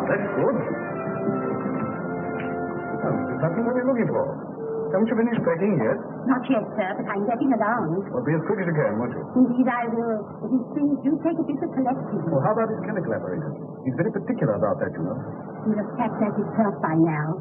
That's good. Oh, there's nothing what you're looking for. Haven't you finished packing yet? Not yet, sir, but I'm getting along. Well, be as quick as you can, won't you? Indeed, I will. But these things do take a bit of collecting. Well, how about his chemical apparatus? He's very particular about that, you know. He'll have packed that himself by now.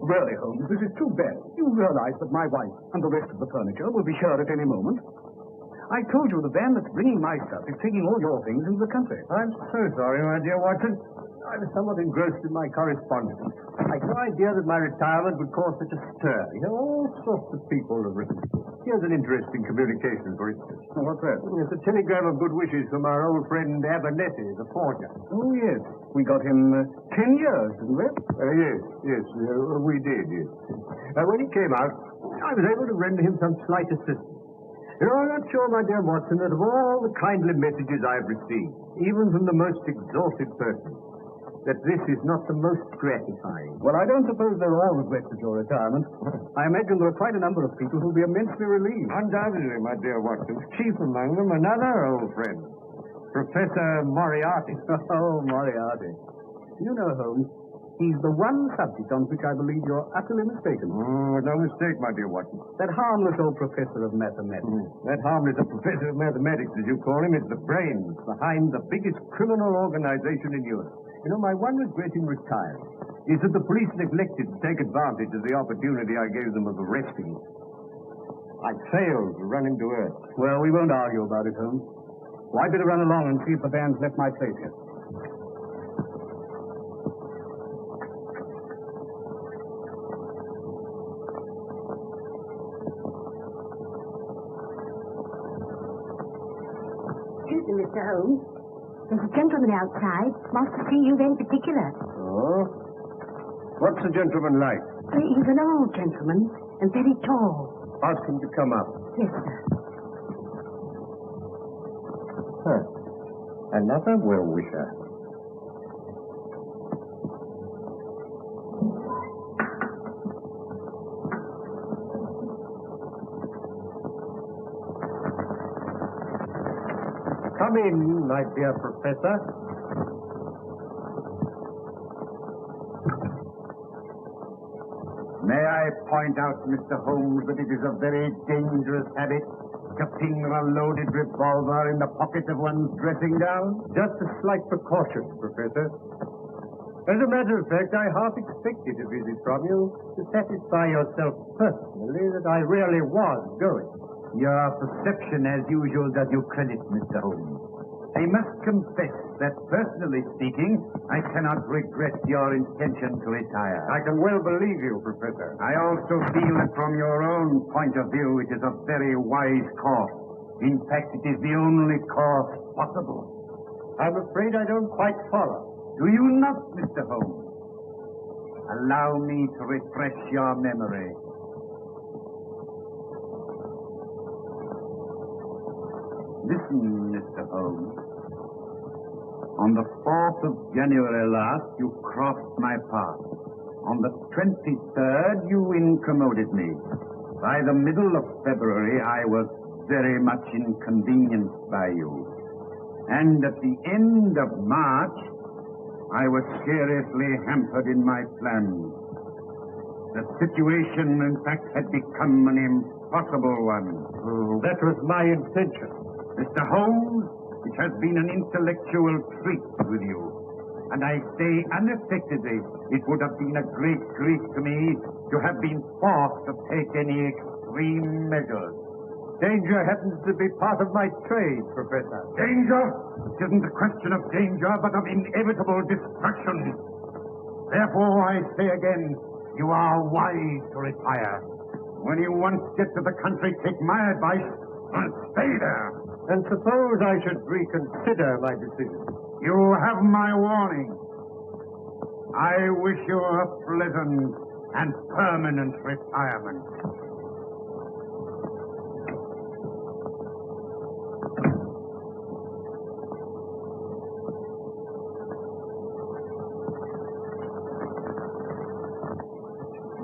Really, Holmes, this is too bad. You realize that my wife and the rest of the furniture will be here at any moment. I told you the van that's bringing my stuff is taking all your things into the country. I'm so sorry, my dear Watson. I was somewhat engrossed in my correspondence. I'd no idea that my retirement would cause such a stir. You know, all sorts of people have written. Here's an interesting communication, for instance. Oh, what's that? It's a telegram of good wishes from our old friend Abernethy, the forger. Oh, yes. We got him 10 years, didn't we? Yes, we did, yes. When he came out, I was able to render him some slight assistance. You know, I'm not sure, my dear Watson, that of all the kindly messages I've received, even from the most exalted person, that this is not the most gratifying. Well, I don't suppose there are all regrets at your retirement. I imagine there are quite a number of people who'll be immensely relieved. Undoubtedly, my dear Watson. Chief among them, another old friend, Professor Moriarty. Oh, Moriarty. You know, Holmes, he's the one subject on which I believe you're utterly mistaken. No mistake, my dear Watson. That harmless old professor of mathematics. That harmless professor of mathematics, as you call him, is the brains behind the biggest criminal organization in Europe. You know, my one regret in retiring is that the police neglected to take advantage of the opportunity I gave them of arresting him. I failed to run him to earth. Well, we won't argue about it, Holmes. Well, I'd better run along and see if the van's left my place yet. Excuse me, Mr. Holmes. There's a gentleman outside. Wants to see you very particular. Oh? What's the gentleman like? He's an old gentleman and very tall. Ask him to come up. Yes, sir. Another well-wisher. Come in, my dear Professor. May I point out, Mr. Holmes, that it is a very dangerous habit to finger a loaded revolver in the pocket of one's dressing gown? Just a slight precaution, Professor. As a matter of fact, I half expected a visit from you to satisfy yourself personally that I really was going. Your perception, as usual, does you credit, Mr. Holmes. I must confess that, personally speaking, I cannot regret your intention to retire. I can well believe you, Professor. I also feel that from your own point of view, it is a very wise course. In fact, it is the only course possible. I'm afraid I don't quite follow. Do you not, Mr. Holmes? Allow me to refresh your memory. Listen, Mr. Holmes. On the 4th of January last, you crossed my path. On the 23rd, you incommoded me. By the middle of February, I was very much inconvenienced by you. And at the end of March, I was seriously hampered in my plans. The situation, in fact, had become an impossible one. That was my intention. Mr. Holmes, it has been an intellectual treat with you. And I say unaffectedly, it would have been a great grief to me to have been forced to take any extreme measures. Danger happens to be part of my trade, Professor. Danger? It isn't a question of danger, but of inevitable destruction. Therefore, I say again, you are wise to retire. When you once get to the country, take my advice and stay there. And suppose I should reconsider my decision? You have my warning. I wish you a pleasant and permanent retirement.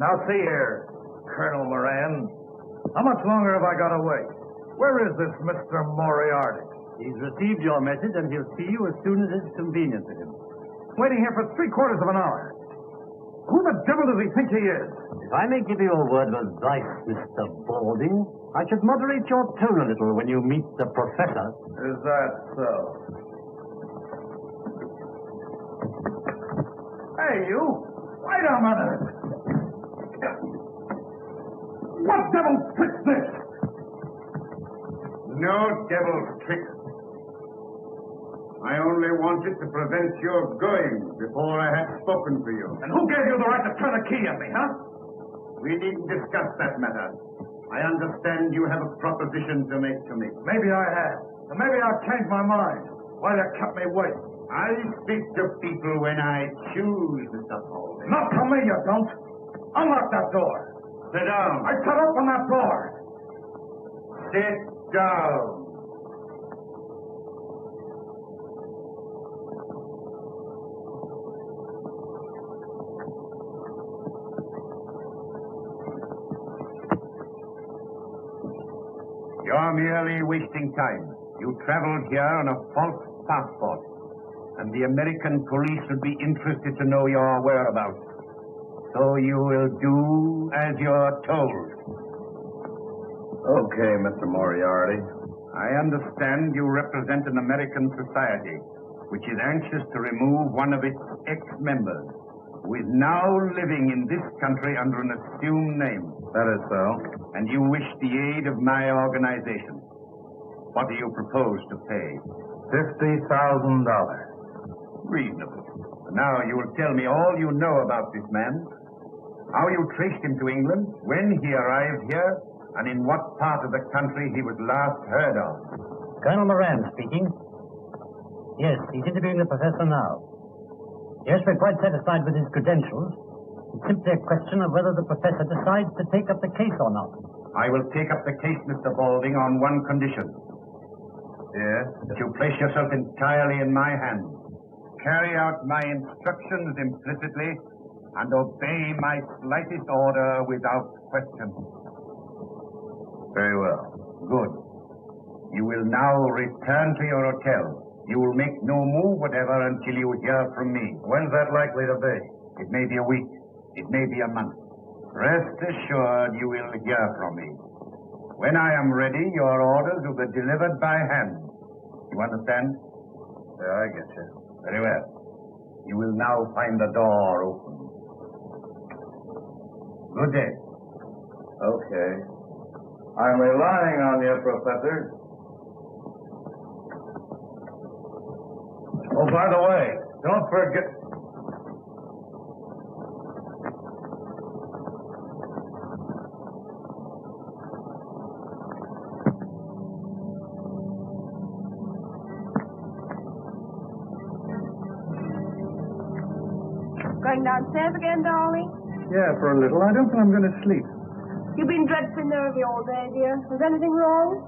Now see here. Colonel Moran. How much longer have I got to wait? Where is this Mr. Moriarty? He's received your message, and he'll see you as soon as it's convenient to him. Waiting here for 3/4 of an hour. Who the devil does he think he is? If I may give you a word of advice, Mr. Balding, I should moderate your tone a little when you meet the professor. Is that so? Hey, you! Wait a minute! What devil's trick's this? No devil's trick. I only wanted to prevent your going before I had spoken to you. And who gave you the right to turn a key at me, huh? We needn't discuss that matter. I understand you have a proposition to make to me. Maybe I have. And maybe I'll change my mind. Why you kept me waiting? I speak to people when I choose, Mr. Balding. Not to me, you don't. Unlock that door. Sit down. I said open that door. Sit down. You're merely wasting time. You traveled here on a false passport, and the American police would be interested to know your whereabouts. So you will do as you're told. Okay, Mr. Moriarty. I understand you represent an American society which is anxious to remove one of its ex-members, who is now living in this country under an assumed name. That is so. And you wish the aid of my organization. What do you propose to pay? $50,000. Reasonable. Now you will tell me all you know about this man, how you traced him to England, when he arrived here, and in what part of the country he was last heard of. Colonel Moran speaking. Yes, he's interviewing the professor now. Yes, we're quite satisfied with his credentials. It's simply a question of whether the professor decides to take up the case or not. I will take up the case, Mr. Balding, on one condition. Yes? That you place yourself entirely in my hands. Carry out my instructions implicitly and obey my slightest order without question. Very well. Good. You will now return to your hotel. You will make no move whatever until you hear from me. When's that likely to be? It may be a week. It may be a month. Rest assured you will hear from me. When I am ready, your orders will be delivered by hand. You understand? Yeah, I get you. Very well. You will now find the door open. Good day. Okay. I'm relying on you, Professor. Oh, by the way, don't forget... Going downstairs again, darling? Yeah, for a little. I don't think I'm going to sleep. You've been dreadfully nervy all day, dear. Is anything wrong?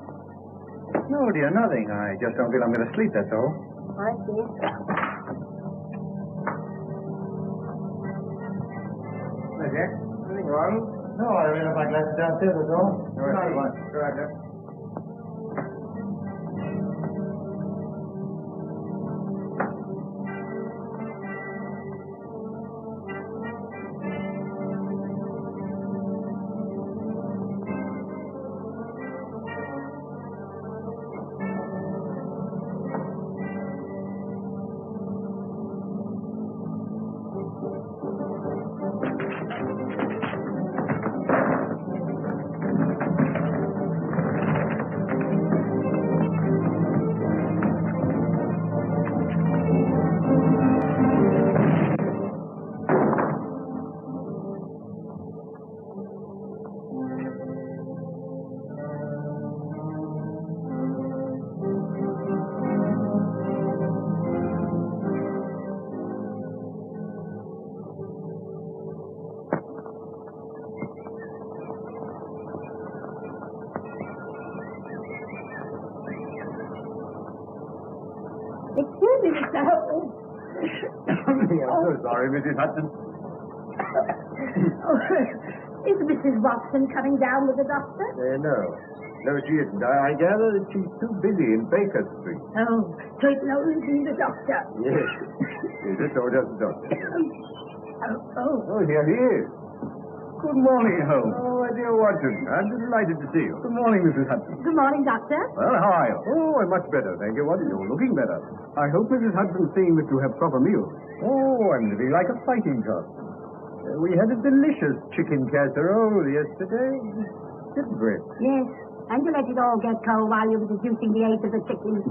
No, dear, nothing. I just don't feel I'm going to sleep, that's all. I see. Hey, Jack. Anything wrong? No, I ran up my glasses downstairs, that's all. All right, go right there. Excuse me, Mr. Holmes. I'm so sorry, Mrs. Hudson. Is Mrs. Watson coming down with the doctor? No. No, she isn't. I gather that she's too busy in Baker Street. Oh, so it'll only be the doctor. Yes. Is it or just the doctor? Oh. Oh, here he is. Good morning, Holmes. Oh, my dear Watson. I'm delighted to see you. Good morning, Mrs. Hudson. Good morning, doctor. Well, how are you? Oh, I'm much better, thank you. Watson. You're looking better. I hope Mrs. Hudson's seeing that you have proper meals. Oh, I'm living like a fighting cock. We had a delicious chicken casserole yesterday, didn't we? Yes. And you let it all get cold while you were deducing the age of the chicken.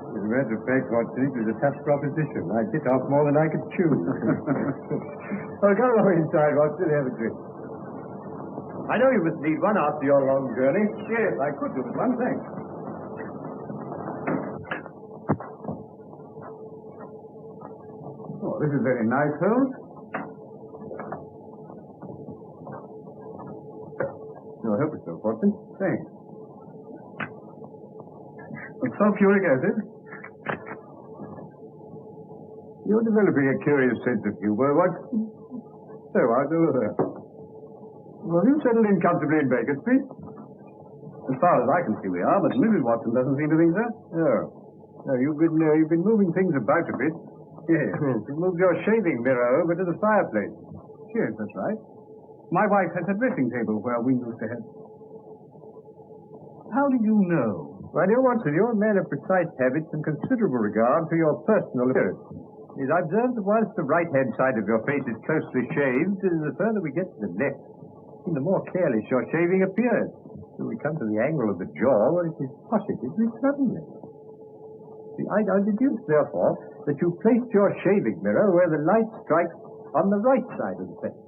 As a matter of fact, Watson, it was a tough proposition. I bit off more than I could chew. Well, go along inside, Watson, have a drink. I know you must need one after your long journey. Yes, I could do with one, thanks. Oh, this is very nice, Holmes. You'll help yourself, Watson. Thanks. It's sulfuric acid. You're developing a curious sense of humor, Watson. So, how's all of that? Well, have you settled in comfortably in Baker Street? As far as I can see, we are, but Mrs. Watson doesn't seem to think so. Oh. No, you've been moving things about a bit. Yes. You moved your shaving mirror over to the fireplace. Yes, that's right. My wife has a dressing table where we used to have. How do you know? My dear Watson, you're a man of precise habits and considerable regard for your personal appearance. Yes, I observed that whilst the right-hand side of your face is closely shaved, the further we get to the left, the more careless your shaving appears. When we come to the angle of the jaw, well, it is positively slovenly. See, I deduce, therefore, that you placed your shaving mirror where the light strikes on the right side of the face.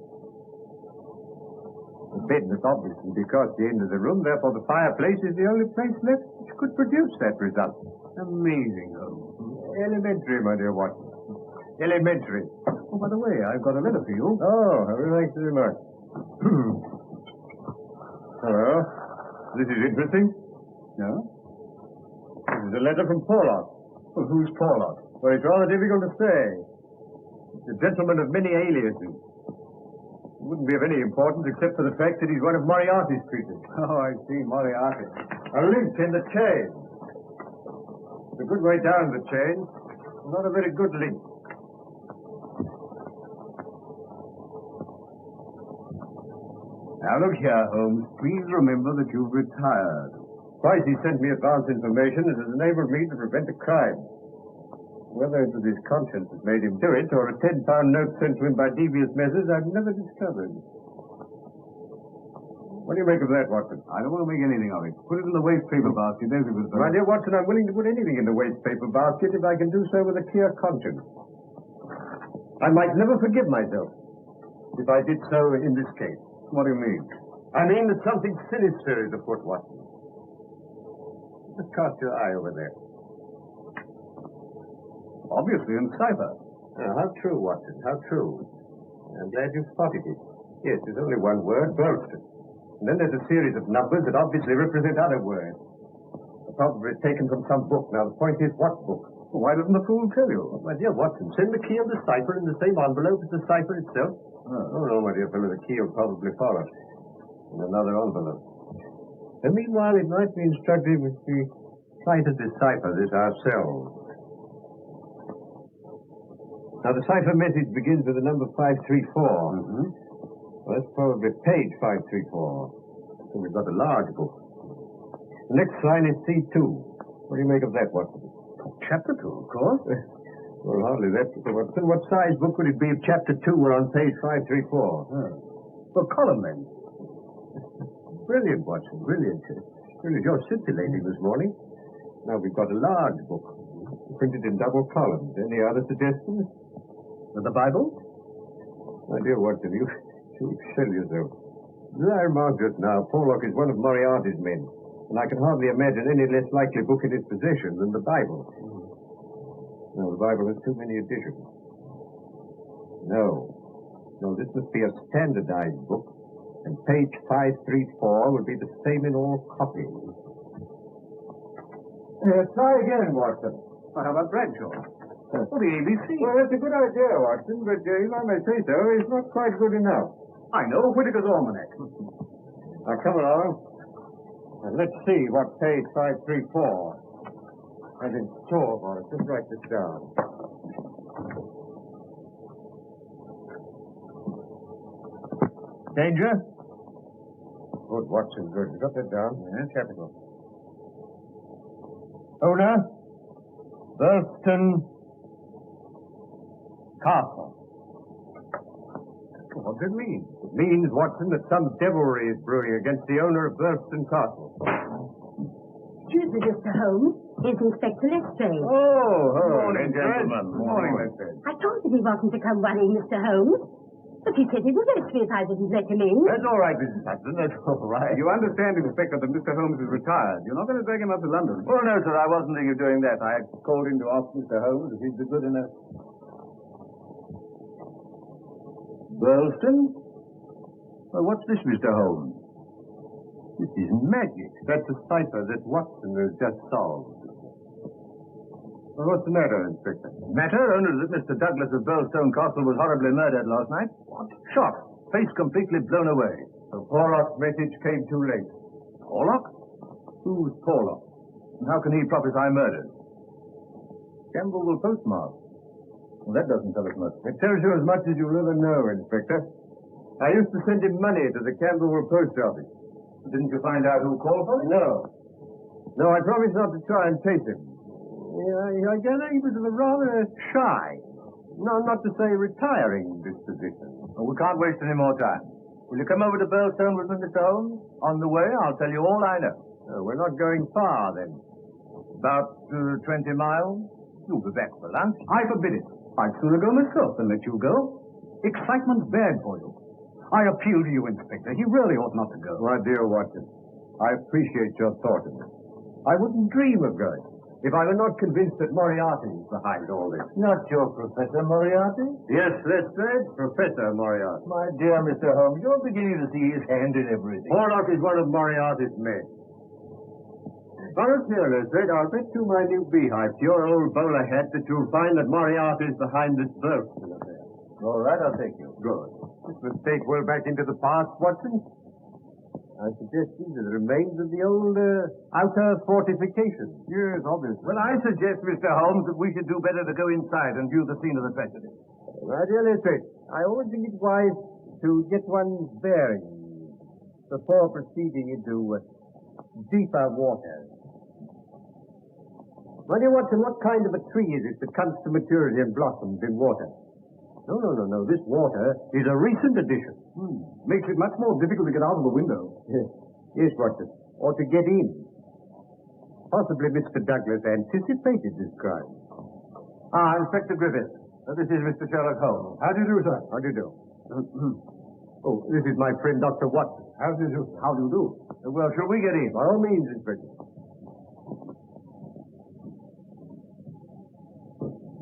The bed must obviously be across the end of the room, therefore the fireplace is the only place left which could produce that result. Amazing, Holmes. Elementary, my dear Watson. Elementary. Oh, by the way, I've got a letter for you. Oh, thanks very much. Hello. This is interesting. No? This is a letter from Porlock. Well, who's Porlock? Well, it's rather difficult to say. It's a gentleman of many aliases. It wouldn't be of any importance except for the fact that he's one of Moriarty's creatures. Oh, I see, Moriarty. A link in the chain. It's a good way down the chain. Not a very good link. Now, look here, Holmes. Please remember that you've retired. Twice he sent me advance information that has enabled me to prevent a crime. Whether it was his conscience that made him do it, or a £10 note sent to him by devious measures, I've never discovered. What do you make of that, Watson? I don't want to make anything of it. Put it in the waste paper basket as it was done. My dear Watson, I'm willing to put anything in the waste paper basket if I can do so with a clear conscience. I might never forgive myself if I did so in this case. What do you mean? I mean that something sinister is afoot, Watson. Just cast your eye over there. Obviously in cipher. How true, Watson, how true. I'm glad you spotted it. Yes, there's only one word, Bolston. And then there's a series of numbers that obviously represent other words. Probably taken from some book. Now, the point is, what book? Well, why doesn't the fool tell you? Oh, my dear Watson, send the key of the cipher in the same envelope as the cipher itself. Oh, no, my dear fellow, the key will probably follow in another envelope. And meanwhile, it might be instructive if we try to decipher this ourselves. Now, the cipher message begins with the number 534. Mm-hmm. Well, that's probably page 534. So we've got a large book. The next line is C2. What do you make of that, Watson? Chapter 2, of course. Well, hardly that, Mr. Watson. What size book would it be if Chapter 2 were on page 534? Well, column length. Brilliant, Watson, brilliant. Really, you're scintillating this morning. Now, we've got a large book, printed in double columns. Any other suggestions? The Bible? My dear Watson, you excel yourself. As I remarked just now, Porlock is one of Moriarty's men, and I can hardly imagine any less likely book in his possession than the Bible. No, the Bible has too many editions. No, this must be a standardized book, and page 534 would be the same in all copies. Try again, Watson. How about Bradshaw? Or the ABC. Well, that's a good idea, Watson, but if I may say so, it's not quite good enough. I know, Whitaker's Almanac. Now, come along. And let's see what page 534 has in store for us. Just write this down. Danger? Good, Watson, good. You got that down? Yes, capital. Owner? Burlston Castle. What does it mean? It means, Watson, that some devilry is brewing against the owner of Burlston Castle. Excuse me, Mr. Holmes. It's Inspector Lestrade. Oh, Morning, gentlemen. Morning, Lestrade. I told him he wasn't to come running, Mr. Holmes. But he said he was angry if I didn't let him in. That's all right, Mrs. Hudson. That's all right. You understand, Inspector, that Mr. Holmes is retired. You're not going to drag him up to London. Oh, no, sir. I wasn't thinking of doing that. I called him to ask Mr. Holmes if he'd be good enough. Burlston? Well, what's this, Mr. Holmes? This is magic. That's a cipher that Watson has just solved. Well, what's the matter, Inspector? Matter only that Mr. Douglas of Burlstone Castle was horribly murdered last night. What? Shot. Face completely blown away. The Porlock's message came too late. Porlock? Who's Porlock? And how can he prophesy murder? Camberwell postmark. Well, that doesn't tell us much. It tells you as much as you'll ever know, Inspector. I used to send him money to the Camberwell post office. Didn't you find out who called for it? No. No, I promised not to try and chase him. I gather he was of a rather shy, no, not to say retiring disposition. Well, we can't waste any more time. Will you come over to Burlstone with me, Mr. Holmes? On the way, I'll tell you all I know. We're not going far, then. About 20 miles. You'll be back for lunch. I forbid it. I'd sooner go myself than let you go. Excitement's bad for you. I appeal to you, Inspector. He really ought not to go. My dear Watson, I appreciate your thought of it. I wouldn't dream of going if I were not convinced that Moriarty is behind all this. Not your Professor Moriarty? Yes, Lestrade, Professor Moriarty. My dear Mr. Holmes, you're beginning to see his hand in everything. Porlock is one of Moriarty's men. Now, look here, Lestrade, I'll bet you my new beehive to your old bowler hat that you'll find that Moriarty is behind this Burlston affair. All right, I'll take you. Good. This mistake well back into the past, Watson. I suggest these are the remains of the old outer fortifications. Yes, obviously. Well, I suggest, Mr. Holmes, that we should do better to go inside and view the scene of the tragedy. My dear Lestrade, I always think it wise to get one's bearings before proceeding into deeper waters. My dear Watson, what kind of a tree is it that comes to maturity and blossoms in water? No. This water is a recent addition. Makes it much more difficult to get out of the window. Yes, Watson. Or to get in. Possibly Mr. Douglas anticipated this crime. Inspector Griffith. This is Mr. Sherlock Holmes. How do you do, sir? How do you do? Oh, this is my friend, Dr. Watson. How do you do? How do you do? Well, shall we get in? By all means, Inspector.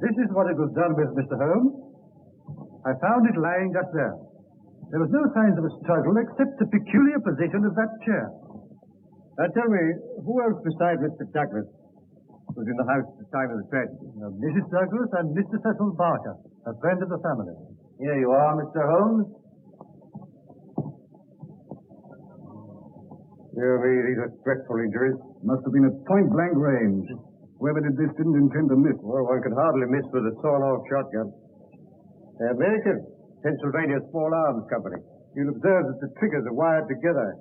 This is what it was done with, Mr. Holmes. I found it lying just there. There was no signs of a struggle except the peculiar position of that chair. Now tell me, who else besides Mr. Douglas was in the house at the time of the tragedy? Mrs. Douglas and Mr. Cecil Barker, a friend of the family. Here you are, Mr. Holmes. Dear me, these are dreadful injuries. Must have been at point-blank range. Whoever did this didn't intend to miss. Well, one could hardly miss with a sawn-off shotgun. American, Pennsylvania Small Arms Company. You'll observe that the triggers are wired together.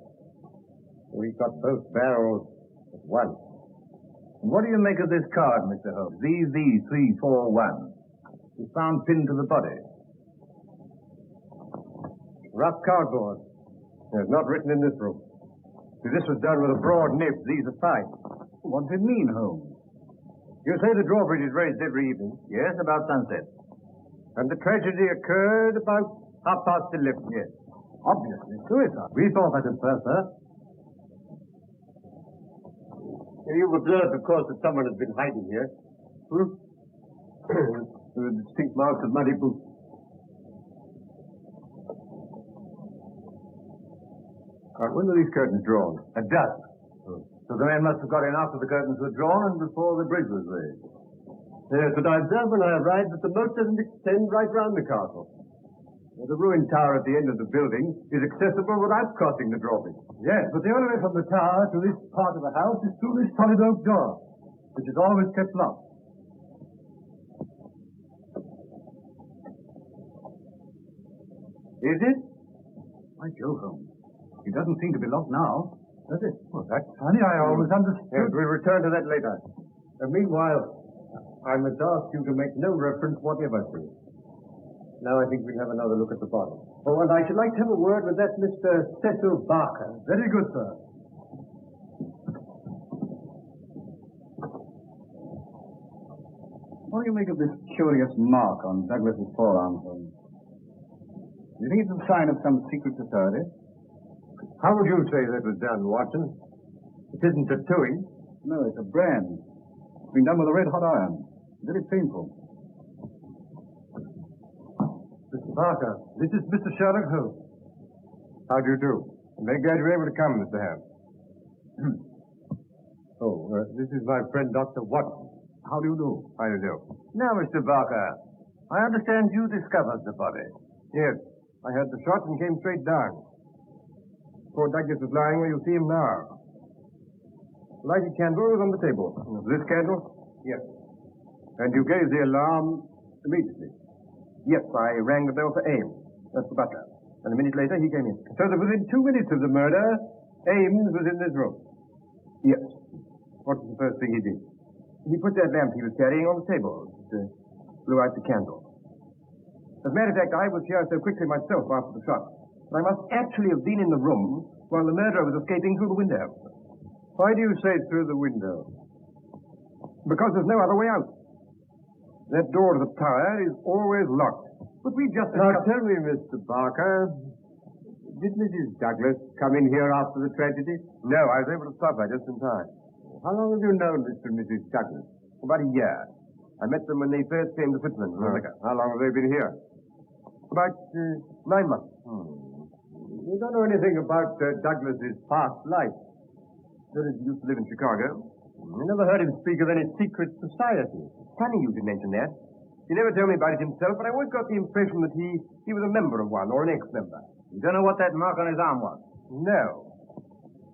We got both barrels at once. And what do you make of this card, Mr. Holmes? ZZ341. It's found pinned to the body. Rough cardboard. It's not written in this room. See, this was done with a broad nib. These are fine. What does it mean, Holmes? You say the drawbridge is raised every evening? Yes, about sunset. And the tragedy occurred about 11:30. Yes. Obviously suicide. We thought that at first, sir. You've observed, of course, that someone has been hiding here. There are distinct marks of muddy boots. When were these curtains drawn? At dusk. So the men must have got in after the curtains were drawn and before the bridge was raised. Yes, but I observed when I arrived that the moat doesn't extend right round the castle. The ruined tower at the end of the building is accessible without crossing the drawbridge. Yes, but the only way from the tower to this part of the house is through this solid oak door, which is always kept locked. Is it? By Jove, Holmes. It doesn't seem to be locked now, does it? Well, that's funny. I always understood. Yes, we'll return to that later. Meanwhile, I must ask you to make no reference whatever to it. Now I think we'll have another look at the bottle. Oh, and I should like to have a word with that Mr. Cecil Barker. Very good, sir. What do you make of this curious mark on Douglas's forearm, Holmes? Do you think it's a sign of some secret society? How would you say that was done, Watson? It isn't tattooing. No, it's a brand. It's been done with a red-hot iron. Very painful. Mr. Barker, this is Mr. Sherlock Holmes. How do you do? I'm very glad you're able to come, Mr. Ham. This is my friend, Dr. Watson. How do you do? How do you do? Now, Mr. Barker, I understand you discovered the body. Yes, I heard the shot and came straight down. Poor Douglas is lying where you see him now. Lighted candle was on the table. This candle? Yes. And you gave the alarm immediately? Yes, I rang the bell for Ames. That's the butler. And a minute later, he came in. So that within 2 minutes of the murder, Ames was in this room? Yes. What was the first thing he did? He put that lamp he was carrying on the table. It blew out the candle. As a matter of fact, I was here so quickly myself after the shot. But I must actually have been in the room while the murderer was escaping through the window. Why do you say through the window? Because there's no other way out. That door to the tower is always locked. But we just... Now tell me, Mr. Barker, did Mrs. Douglas come in here after the tragedy? No, I was able to stop her just in time. How long have you known Mr. and Mrs. Douglas? About a year. I met them when they first came to Switzerland. How long have they been here? About 9 months. You don't know anything about Douglas's past life? That is, he used to live in Chicago. I never heard him speak of any secret society. Funny you should mention that. He never told me about it himself, but I always got the impression that he was a member of one, or an ex-member. You don't know what that mark on his arm was? No.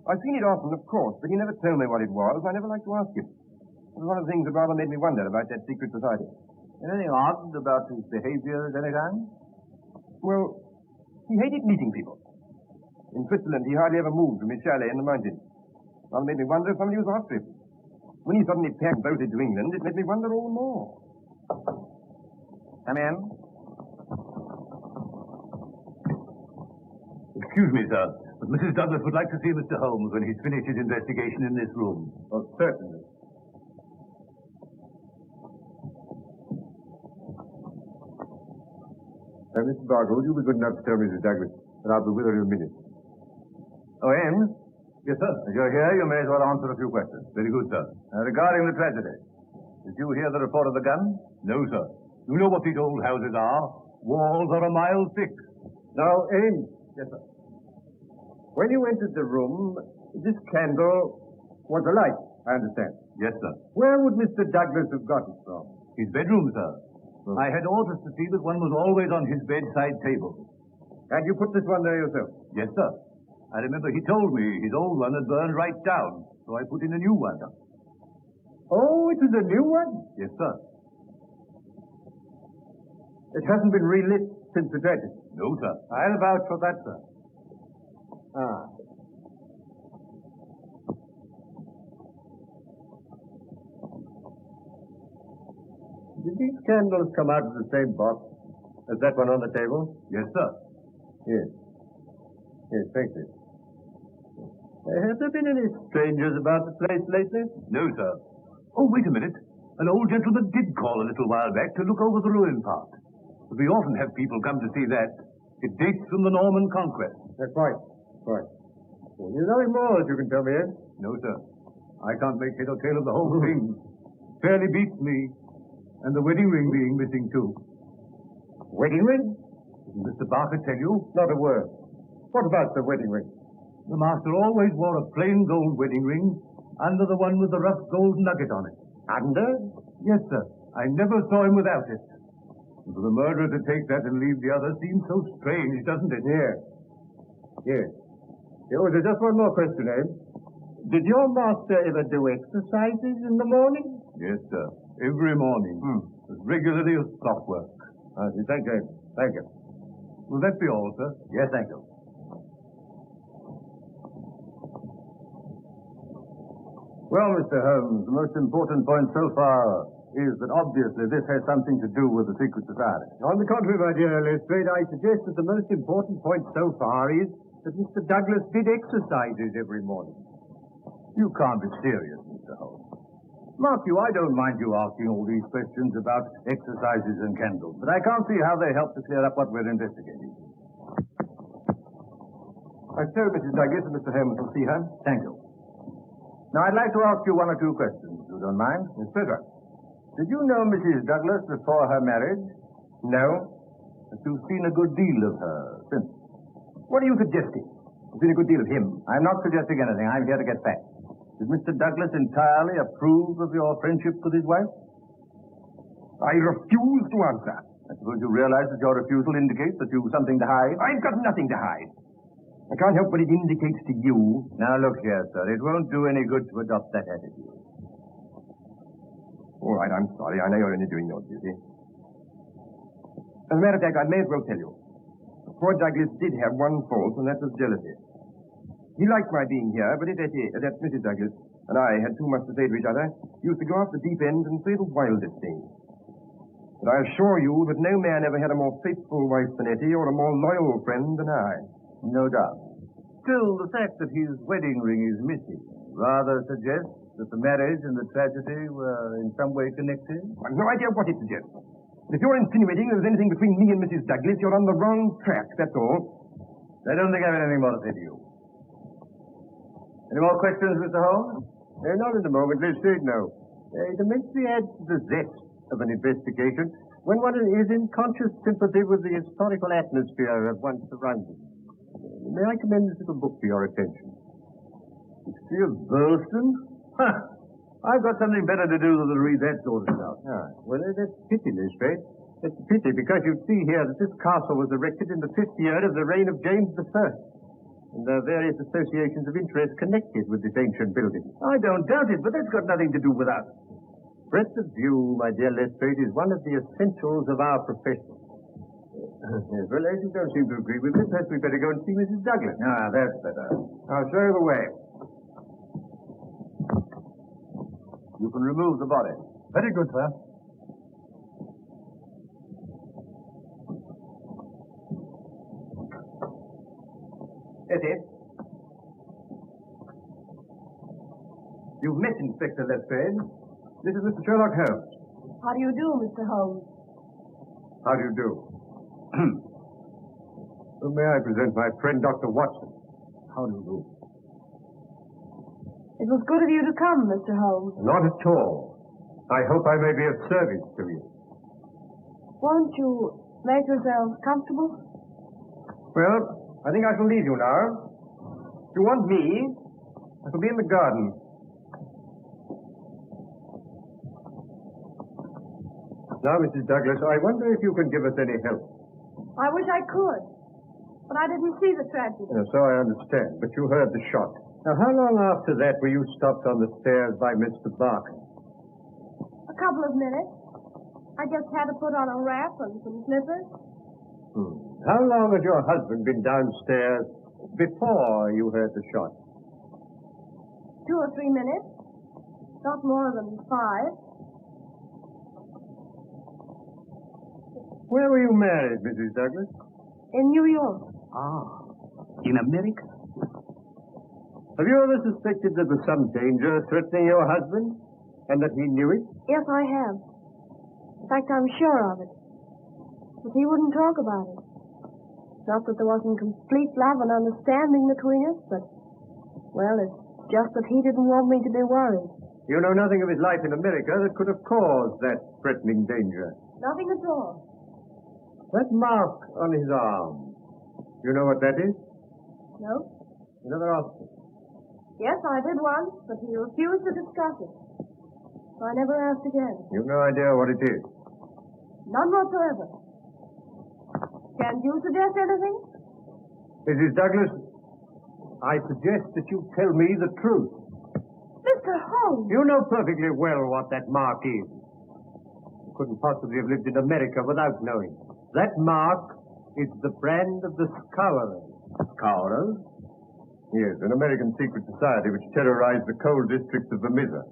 I've seen it often, of course, but he never told me what it was. I never liked to ask him. It was one of the things that rather made me wonder about that secret society. Anything odd about his behavior at any time? Well, he hated meeting people. In Switzerland, he hardly ever moved from his chalet in the mountains. Rather made me wonder if somebody was after him. When he suddenly packed boated to England, it made me wonder all the more. Come in. Excuse me, sir, but Mrs. Douglas would like to see Mr. Holmes when he's finished his investigation in this room. Oh, certainly. Mr. Barker, would you be good enough to tell Mrs. Douglas that I'll be with her in a minute? Oh, Ames? Yes, sir. As you're here, you may as well answer a few questions. Very good, sir. Regarding the tragedy, did you hear the report of the gun? No, sir. You know what these old houses are. Walls are a mile thick. Now, Ames. Yes, sir. When you entered the room, this candle was alight, I understand. Yes, sir. Where would Mr. Douglas have got it from? His bedroom, sir. I had orders to see that one was always on his bedside table. And you put this one there yourself? Yes, sir. I remember he told me his old one had burned right down, so I put in a new one. Oh, it was a new one? Yes, sir. It hasn't been relit since the tragedy? No, sir. I'll vouch for that, sir. Did these candles come out of the same box as that one on the table? Yes, sir. Yes. Yes, thank you. Have there been any strangers about the place lately? No, sir. Oh, wait a minute. An old gentleman did call a little while back to look over the ruin part. But we often have people come to see that. It dates from the Norman Conquest. Quite. Well, there's nothing more that you can tell me, eh? No, sir. I can't make head or tail of the whole thing. Fairly beats me. And the wedding ring being missing, too. Wedding ring? Didn't Mr. Barker tell you? Not a word. What about the wedding ring? The master always wore a plain gold wedding ring under the one with the rough gold nugget on it. Under? Yes, sir. I never saw him without it. And for the murderer to take that and leave the other seems so strange, doesn't it? Yes. Yes. Oh, there's just one more question, Abe. Did your master ever do exercises in the morning? Yes, sir. Every morning. As regularly as clockwork. Thank you, Abe. Thank you. Will that be all, sir? Yes, thank you. Well, Mr. Holmes, the most important point so far is that obviously this has something to do with the secret society. On the contrary, my dear Lestrade, I suggest that the most important point so far is that Mr. Douglas did exercises every morning. You can't be serious, Mr. Holmes. Mark you, I don't mind you asking all these questions about exercises and candles, but I can't see how they help to clear up what we're investigating. So, Mrs. Douglas and Mr. Holmes will see her. Thank you. Now, I'd like to ask you one or two questions, if you don't mind. Yes, pleasure. Did you know Mrs. Douglas before her marriage? No. But you've seen a good deal of her since. What are you suggesting? You've seen a good deal of him. I'm not suggesting anything. I'm here to get facts. Did Mr. Douglas entirely approve of your friendship with his wife? I refuse to answer. I suppose you realize that your refusal indicates that you've something to hide? I've got nothing to hide. I can't help what it indicates to you. Now, look here, sir. It won't do any good to adopt that attitude. All right, I'm sorry. I know you're only doing your duty. As a matter of fact, I may as well tell you. Poor Douglas did have one fault, and that was jealousy. He liked my being here, but if that's Mrs. Douglas, and I had too much to say to each other, he used to go off the deep end and say the wildest things. But I assure you that no man ever had a more faithful wife than Etty, or a more loyal friend than I. No doubt. Still, the fact that his wedding ring is missing rather suggests that the marriage and the tragedy were in some way connected. I've no idea what it suggests. If you're insinuating there was anything between me and Mrs. Douglas, you're on the wrong track, that's all. I don't think I have anything more to say to you. Any more questions, Mr. Holmes? Not at the moment, Lestrade, no. It immensely adds to the zest of an investigation when one is in conscious sympathy with the historical atmosphere of one's surroundings. May I commend this little book to your attention? History of Burleston? Huh. I've got something better to do than to read that sort of stuff. Well, that's pity, Lestrade. It's a pity because you see here that this castle was erected in the 5th year of the reign of James I. And there are various associations of interest connected with this ancient building. I don't doubt it, but that's got nothing to do with us. Breadth of view, my dear Lestrade, is one of the essentials of our profession. Yes, well, as you don't seem to agree with me, perhaps we'd better go and see Mrs. Douglas. That's better. I'll show you the way. You can remove the body. Very good, sir. Etty. You've met Inspector Lestrade. This is Mr. Sherlock Holmes. How do you do, Mr. Holmes? How do you do? Well, may I present my friend, Dr. Watson? How do you do? It was good of you to come, Mr. Holmes. Not at all. I hope I may be of service to you. Won't you make yourselves comfortable? Well, I think I shall leave you now. If you want me, I shall be in the garden. Now, Mrs. Douglas, I wonder if you can give us any help. I wish I could, but I didn't see the tragedy. So I understand, but you heard the shot. Now, how long after that were you stopped on the stairs by Mr. Barker? A couple of minutes. I just had to put on a wrap and some slippers. How long had your husband been downstairs before you heard the shot? 2 or 3 minutes. Not more than 5. Where were you married, Mrs. Douglas? In New York. In America? Have you ever suspected there was some danger threatening your husband, and that he knew it? Yes, I have. In fact, I'm sure of it. But he wouldn't talk about it. Not that there wasn't complete love and understanding between us, but, well, it's just that he didn't want me to be worried. You know nothing of his life in America that could have caused that threatening danger. Nothing at all. That mark on his arm, you know what that is? No? You never asked him. Yes, I did once, but he refused to discuss it. I never asked again. You've no idea what it is. None whatsoever. Can't you suggest anything? Mrs. Douglas, I suggest that you tell me the truth. Mr. Holmes! You know perfectly well what that mark is. You couldn't possibly have lived in America without knowing. That mark is the brand of the Scowrers. Scowrers? Yes, an American secret society which terrorized the coal districts of Vermissa,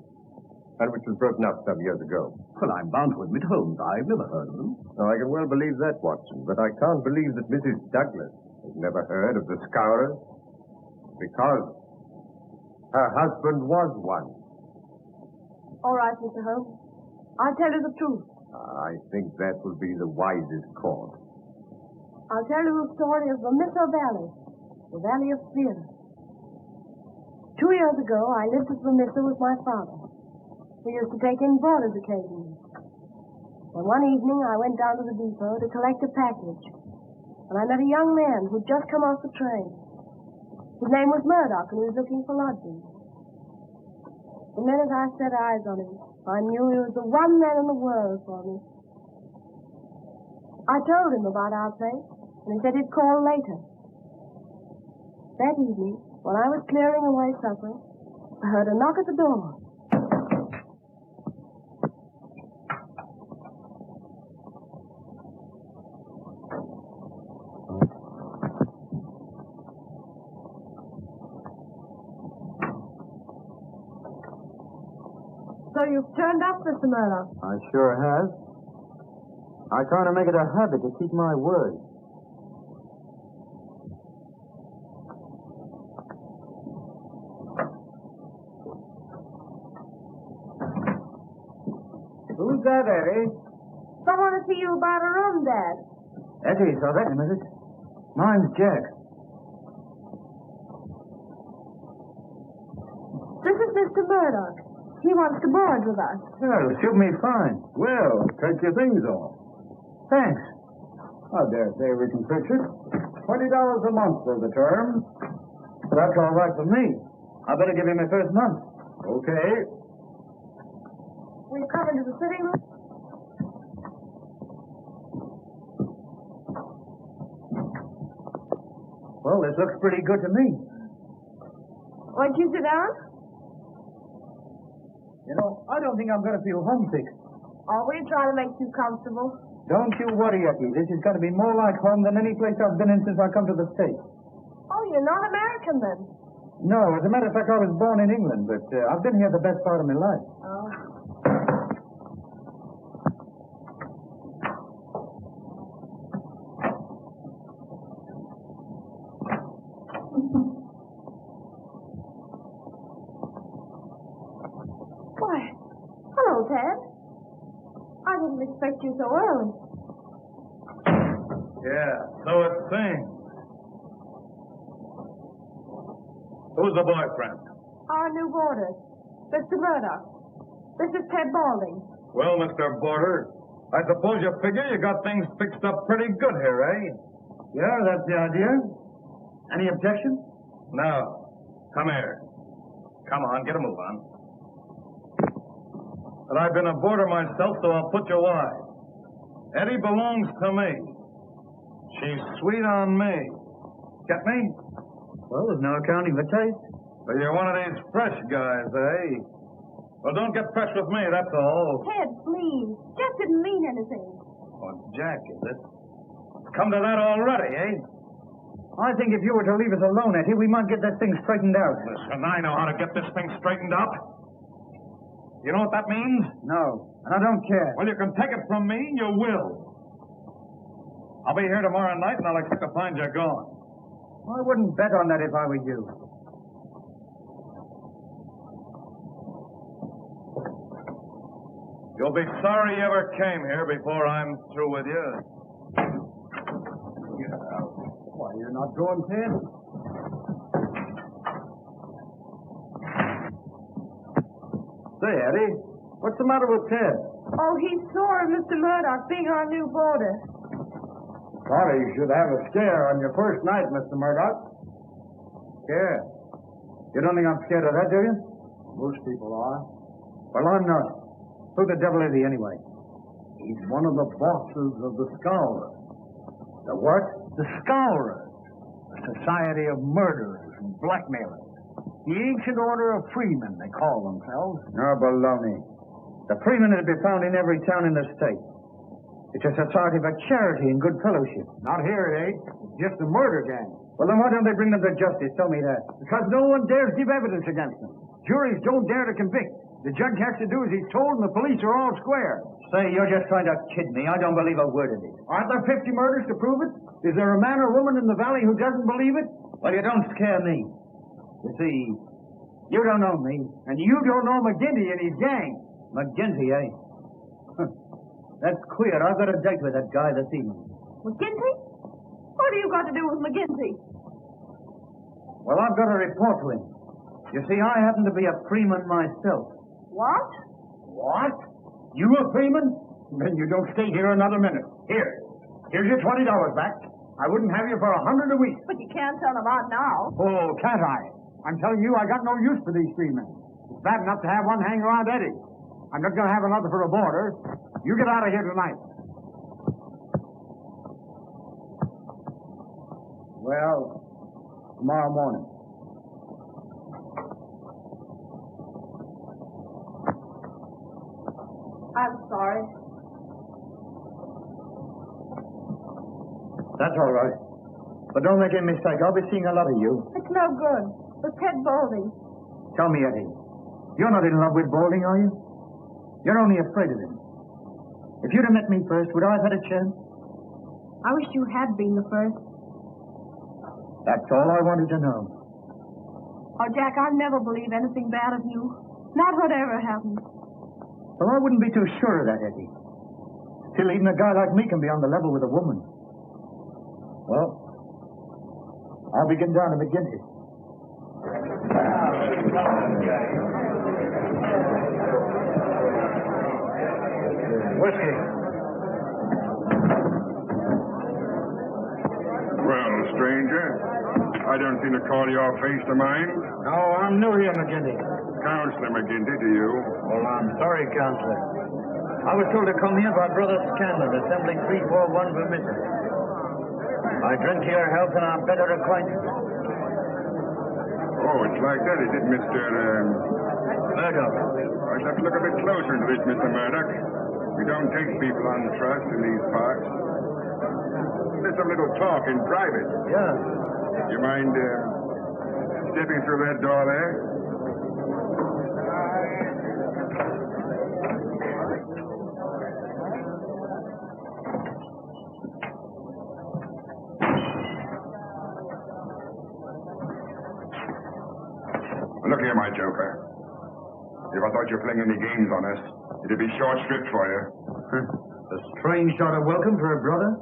and which was broken up some years ago. Well, I'm bound to admit, Holmes, I've never heard of them. Now, I can well believe that, Watson, but I can't believe that Mrs. Douglas has never heard of the Scowrers, because her husband was one. All right, Mr. Holmes. I'll tell you the truth. I think that will be the wisest course. I'll tell you the story of Vermissa Valley, the Valley of Fear. 2 years ago, I lived at Vermissa with my father. We used to take in boarders occasionally. And one evening, I went down to the depot to collect a package. And I met a young man who'd just come off the train. His name was Murdoch, and he was looking for lodging. The minute I set eyes on him, I knew he was the one man in the world for me. I told him about our place, and he said he'd call later. That evening, when I was clearing away supper, I heard a knock at the door. So you've turned up, Mr. Murdoch. I sure have. I try to make it a habit to keep my word. Who's that, Eddie? Someone to see you about a room, Dad. Eddie, so that's him, is it? Mine's Jack. This is Mr. Murdoch. He wants to board with us. Well, suit me fine. Well, take your things off. Thanks. I dare say we can fix it. $20 a month for the term. That's all right for me. I better give you my first month. Okay. Will you come into the sitting room? Well, this looks pretty good to me. Won't you sit down? You know, I don't think I'm going to feel homesick. Oh, we'll try to make you comfortable. Don't you worry, Eddie. This is going to be more like home than any place I've been in since I come to the States. Oh, you're not American, then? No, as a matter of fact, I was born in England, but I've been here the best part of my life. Oh. Why, hello, Ted. I didn't expect you so early. Yeah, so it seems. Who's the boyfriend? Our new boarder, Mr. Murdoch. This is Ted Balding. Well, Mr. Boarder, I suppose you figure you got things fixed up pretty good here, eh? Yeah, that's the idea. Any objection? No. Come here. Come on, get a move on. But I've been a boarder myself, so I'll put you why. Eddie belongs to me. She's sweet on me. Get me? Well, there's no accounting for taste. Well, you're one of these fresh guys, eh? Well, don't get fresh with me, that's all. Ted, please. Jack didn't mean anything. Oh, Jack, is it? Come to that already, eh? I think if you were to leave us alone, Eddie, we might get that thing straightened out. Listen, I know how to get this thing straightened up. You know what that means? No, and I don't care. Well, you can take it from me, you will. I'll be here tomorrow night, and I'll expect to find you gone. I wouldn't bet on that if I were you. You'll be sorry you ever came here before I'm through with you. Get out. Why, you're not going, Ted? Say, Eddie, what's the matter with Ted? Oh, he's sore of Mr. Murdoch being our new boarder. Sorry you should have a scare on your first night, Mr. Murdoch. Scare? You don't think I'm scared of that, do you? Most people are. Well, I'm not. Who the devil is he, anyway? He's one of the bosses of the Scowlers. The what? The Scowlers. A society of murderers and blackmailers. The ancient order of freemen, they call themselves. No baloney. The freemen are to be found in every town in the state. It's a society for charity and good fellowship. Not here, it ain't. It's just a murder gang. Well, then why don't they bring them to justice? Tell me that. Because no one dares give evidence against them. Juries don't dare to convict. The judge has to do as he's told, and the police are all square. Say, you're just trying to kid me. I don't believe a word of it. Aren't there 50 murders to prove it? Is there a man or woman in the valley who doesn't believe it? Well, you don't scare me. You see, you don't know me. And you don't know McGinty and his gang. McGinty, eh? That's queer. I've got a date with that guy this evening. McGinty? What have you got to do with McGinty? Well, I've got to report to him. You see, I happen to be a freeman myself. What? What? You a freeman? Then you don't stay here another minute. Here's your $20 back. I wouldn't have you for $100 a week. But you can't tell him out now. Oh, can't I? I'm telling you, I got no use for these freemen. It's bad enough to have one hang around Eddie. I'm not going to have another for a boarder. You get out of here tonight. Well, tomorrow morning. I'm sorry. That's all right. But don't make any mistake. I'll be seeing a lot of you. It's no good. With Ted Boulding. Tell me, Eddie. You're not in love with Boulding, are you? You're only afraid of him. If you'd have met me first, would I have had a chance? I wish you had been the first. That's all I wanted to know. Oh, Jack, I'll never believe anything bad of you. Not whatever happens. Well, I wouldn't be too sure of that, Eddie. Still, even a guy like me can be on the level with a woman. Well, I'll be getting down to McGinty. Whiskey. Well, stranger, I don't seem to call your face to mind. No, I'm new here, McGinty. Counselor McGinty to you. Well, I'm sorry, Counselor. I was told to come here by Brother Scanlon, Assembly 341 for Mrs. I drink to your health and our better acquaintance. Oh, it's like that, is it, Mr. Murdoch. I'd have to look a bit closer into this, Mr. Murdoch. We don't take people on trust in these parts. There's some little talk in private. Yeah. You mind stepping through that door there? Look here, my joker. If I thought you were playing any games on us, it'd be short stripped for you. A strange sort of welcome for a brother.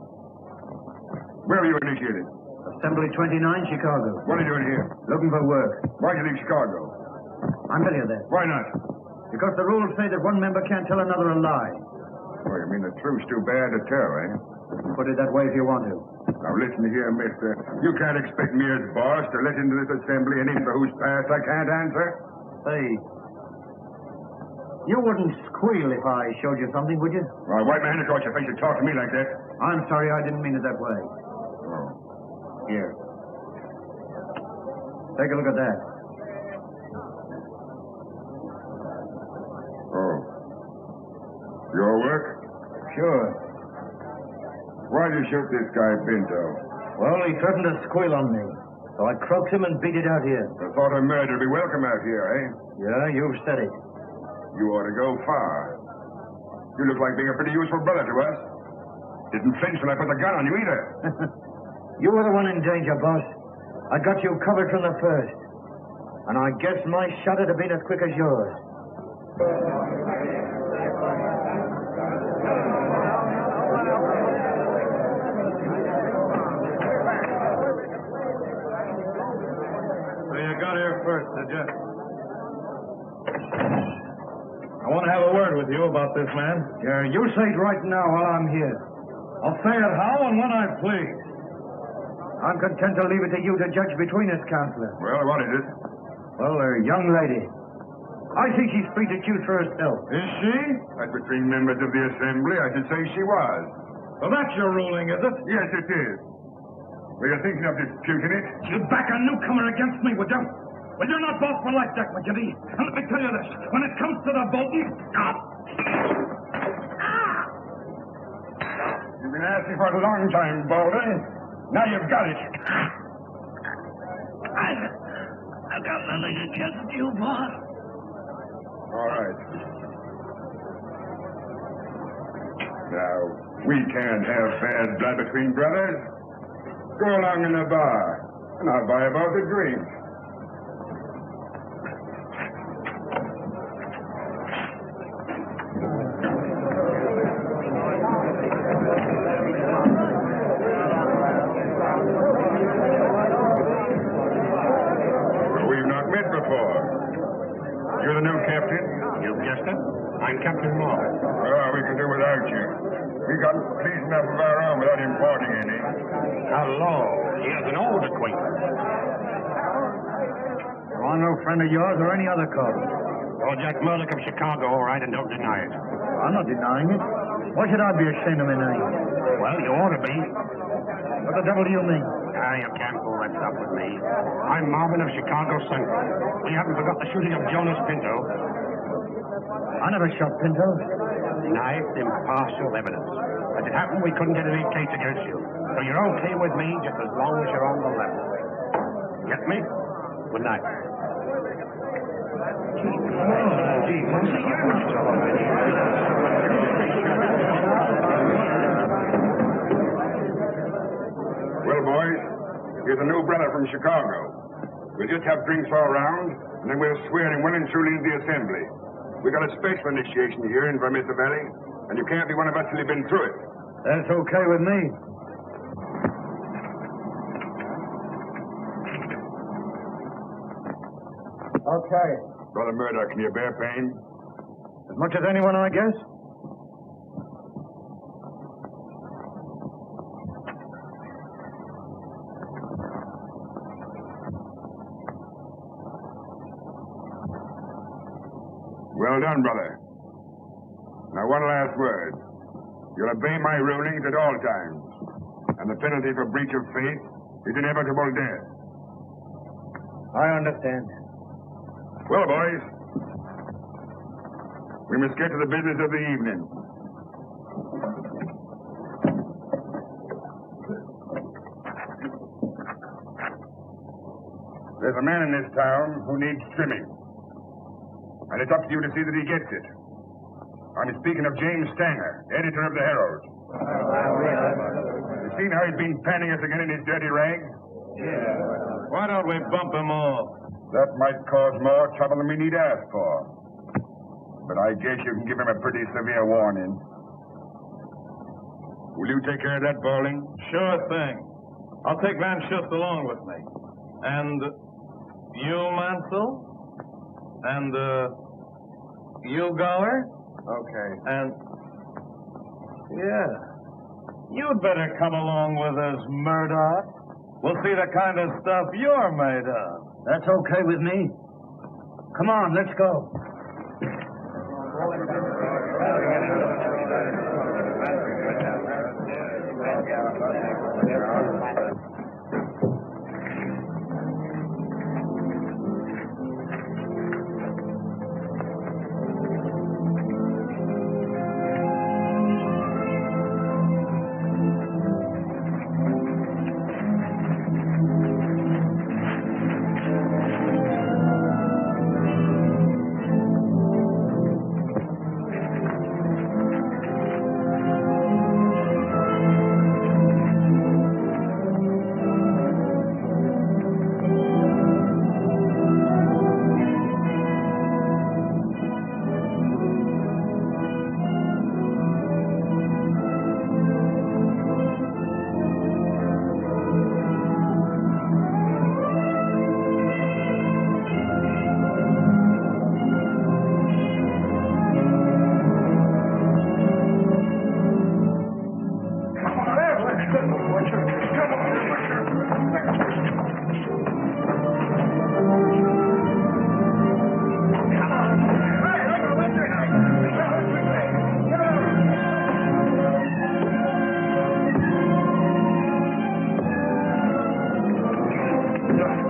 Where were you initiated? Assembly 29, Chicago. What are you doing here? Looking for work. Why'd you leave Chicago? I'm telling you that. Why not? Because the rules say that one member can't tell another a lie. Oh, you mean the truth's too bad to tell, eh? Put it that way if you want to. Now listen here, mister. You can't expect me as boss to let into this assembly an in for whose past I can't answer. Say, you wouldn't squeal if I showed you something, would you? Well, wipe my hand across your face and talk to me like that. I'm sorry, I didn't mean it that way. Oh. Here. Take a look at that. Oh. Your work? Sure. Why'd you shoot this guy, Pinto? Well, he threatened to squeal on me. So I croaked him and beat it out here. The thought of murder would be welcome out here, eh? Yeah, you've said it. You ought to go far. You look like being a pretty useful brother to us. Didn't flinch when I put the gun on you either. You were the one in danger, boss. I got you covered from the first. And I guess my shot would have been as quick as yours. So you got here first, did you? I want to have a word with you about this man. Yeah, you say it right now while I'm here. I'll say it how and when I please. I'm content to leave it to you to judge between us, Counselor. Well, what is it? Well, a young lady. I think she's free to choose for herself. Is she? As between members of the Assembly, I should say she was. Well, that's your ruling, is it? Yes, it is. Were you thinking of disputing it? You'd back a newcomer against me, would you? Well, you're not boss for life, Jack McGinty. And let me tell you this. When it comes to the voting... You've been asking for it a long time, Baldy. Now you've got it. I've got nothing against you, boss. All right. Now, we can't have bad blood between brothers. Go along in the bar, and I'll buy about the drink. We've not met before. You're the new captain? You guessed it. I'm Captain Moore. Well, we can do without you. We got pleased enough of our own without importing any. Hello. Here's an old acquaintance. I'm no friend of yours or any other cub. Oh, Jack Murdoch of Chicago, all right, and don't deny it. I'm not denying it. Why should I be ashamed of my name? Well, you ought to be. What the devil do you mean? You can't pull that stuff with me. I'm Marvin of Chicago Central. We haven't forgot the shooting of Jonas Pinto. I never shot Pinto. Nice, impartial evidence. As it happened, we couldn't get any case against you. So you're okay with me just as long as you're on the level. Get me? Good night. Well, boys, here's a new brother from Chicago. We'll just have drinks all round, and then we'll swear him well and truly into the Assembly. We got a special initiation here in Vermissa Valley, and you can't be one of us till you've been through it. That's okay with me. Okay. Brother Murdoch, can you bear pain? As much as anyone, I guess. Well done, brother. Now, one last word. You'll obey my rulings at all times, and the penalty for breach of faith is inevitable death. I understand. Well, boys, we must get to the business of the evening. There's a man in this town who needs trimming, and it's up to you to see that he gets it. I'm speaking of James Stanger, editor of the Herald. You seen how he's been panning us again in his dirty rags? Yeah. Why don't we bump him off? That might cause more trouble than we need ask for. But I guess you can give him a pretty severe warning. Will you take care of that, Bowling? Sure thing. I'll take Van Schuss along with me. And you, Mansell? And, you, Gower? Okay. And, yeah. You'd better come along with us, Murdoch. We'll see the kind of stuff you're made of. That's okay with me. Come on, let's go.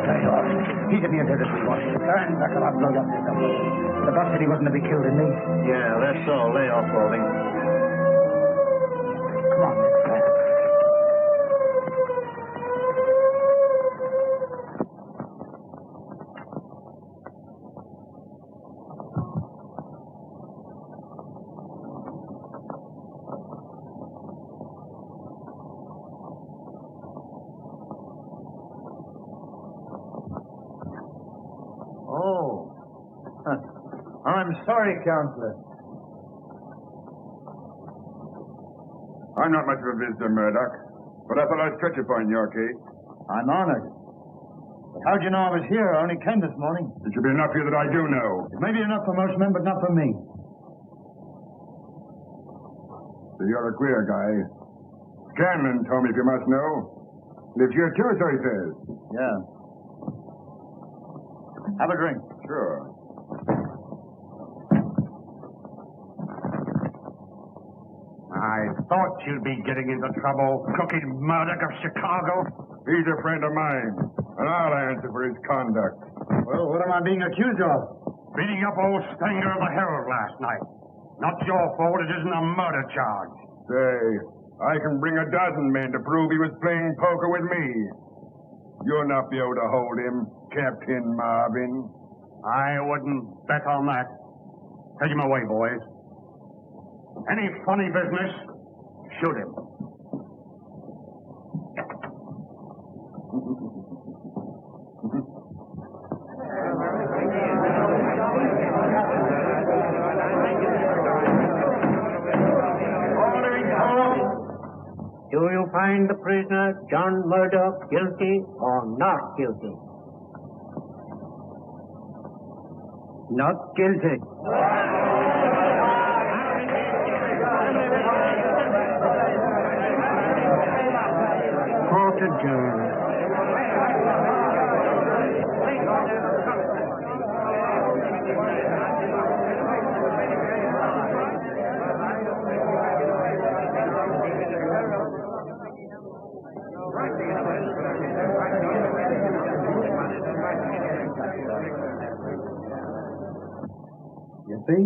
Lay off. He didn't enter this boss. Stand back or I'll blow your head up. The boss said he wasn't to be killed in me. Yeah, that's so. Lay off, Balding. Come on, let's go. I'm sorry, Counselor. I'm not much of a visitor, Murdoch, but I thought I'd stretch upon your case. I'm honored. But how'd you know I was here? I only came this morning. It should be enough for you that I do know. It may be enough for most men, but not for me. So you're a queer guy. Scanlon told me, if you must know. Lives here too, so he says. Yeah. Have a drink. Sure. I thought you'd be getting into trouble, Cookie Murdoch of Chicago. He's a friend of mine, and I'll answer for his conduct. Well, what am I being accused of? Beating up old Stanger of the Herald last night. Not your fault, it isn't a murder charge. Say, I can bring a dozen men to prove he was playing poker with me. You'll not be able to hold him, Captain Marvin. I wouldn't bet on that. Take him away, boys. Any funny business, shoot him. Do you find the prisoner, John Murdoch, guilty or not guilty? Not guilty. Court adjourned. You see?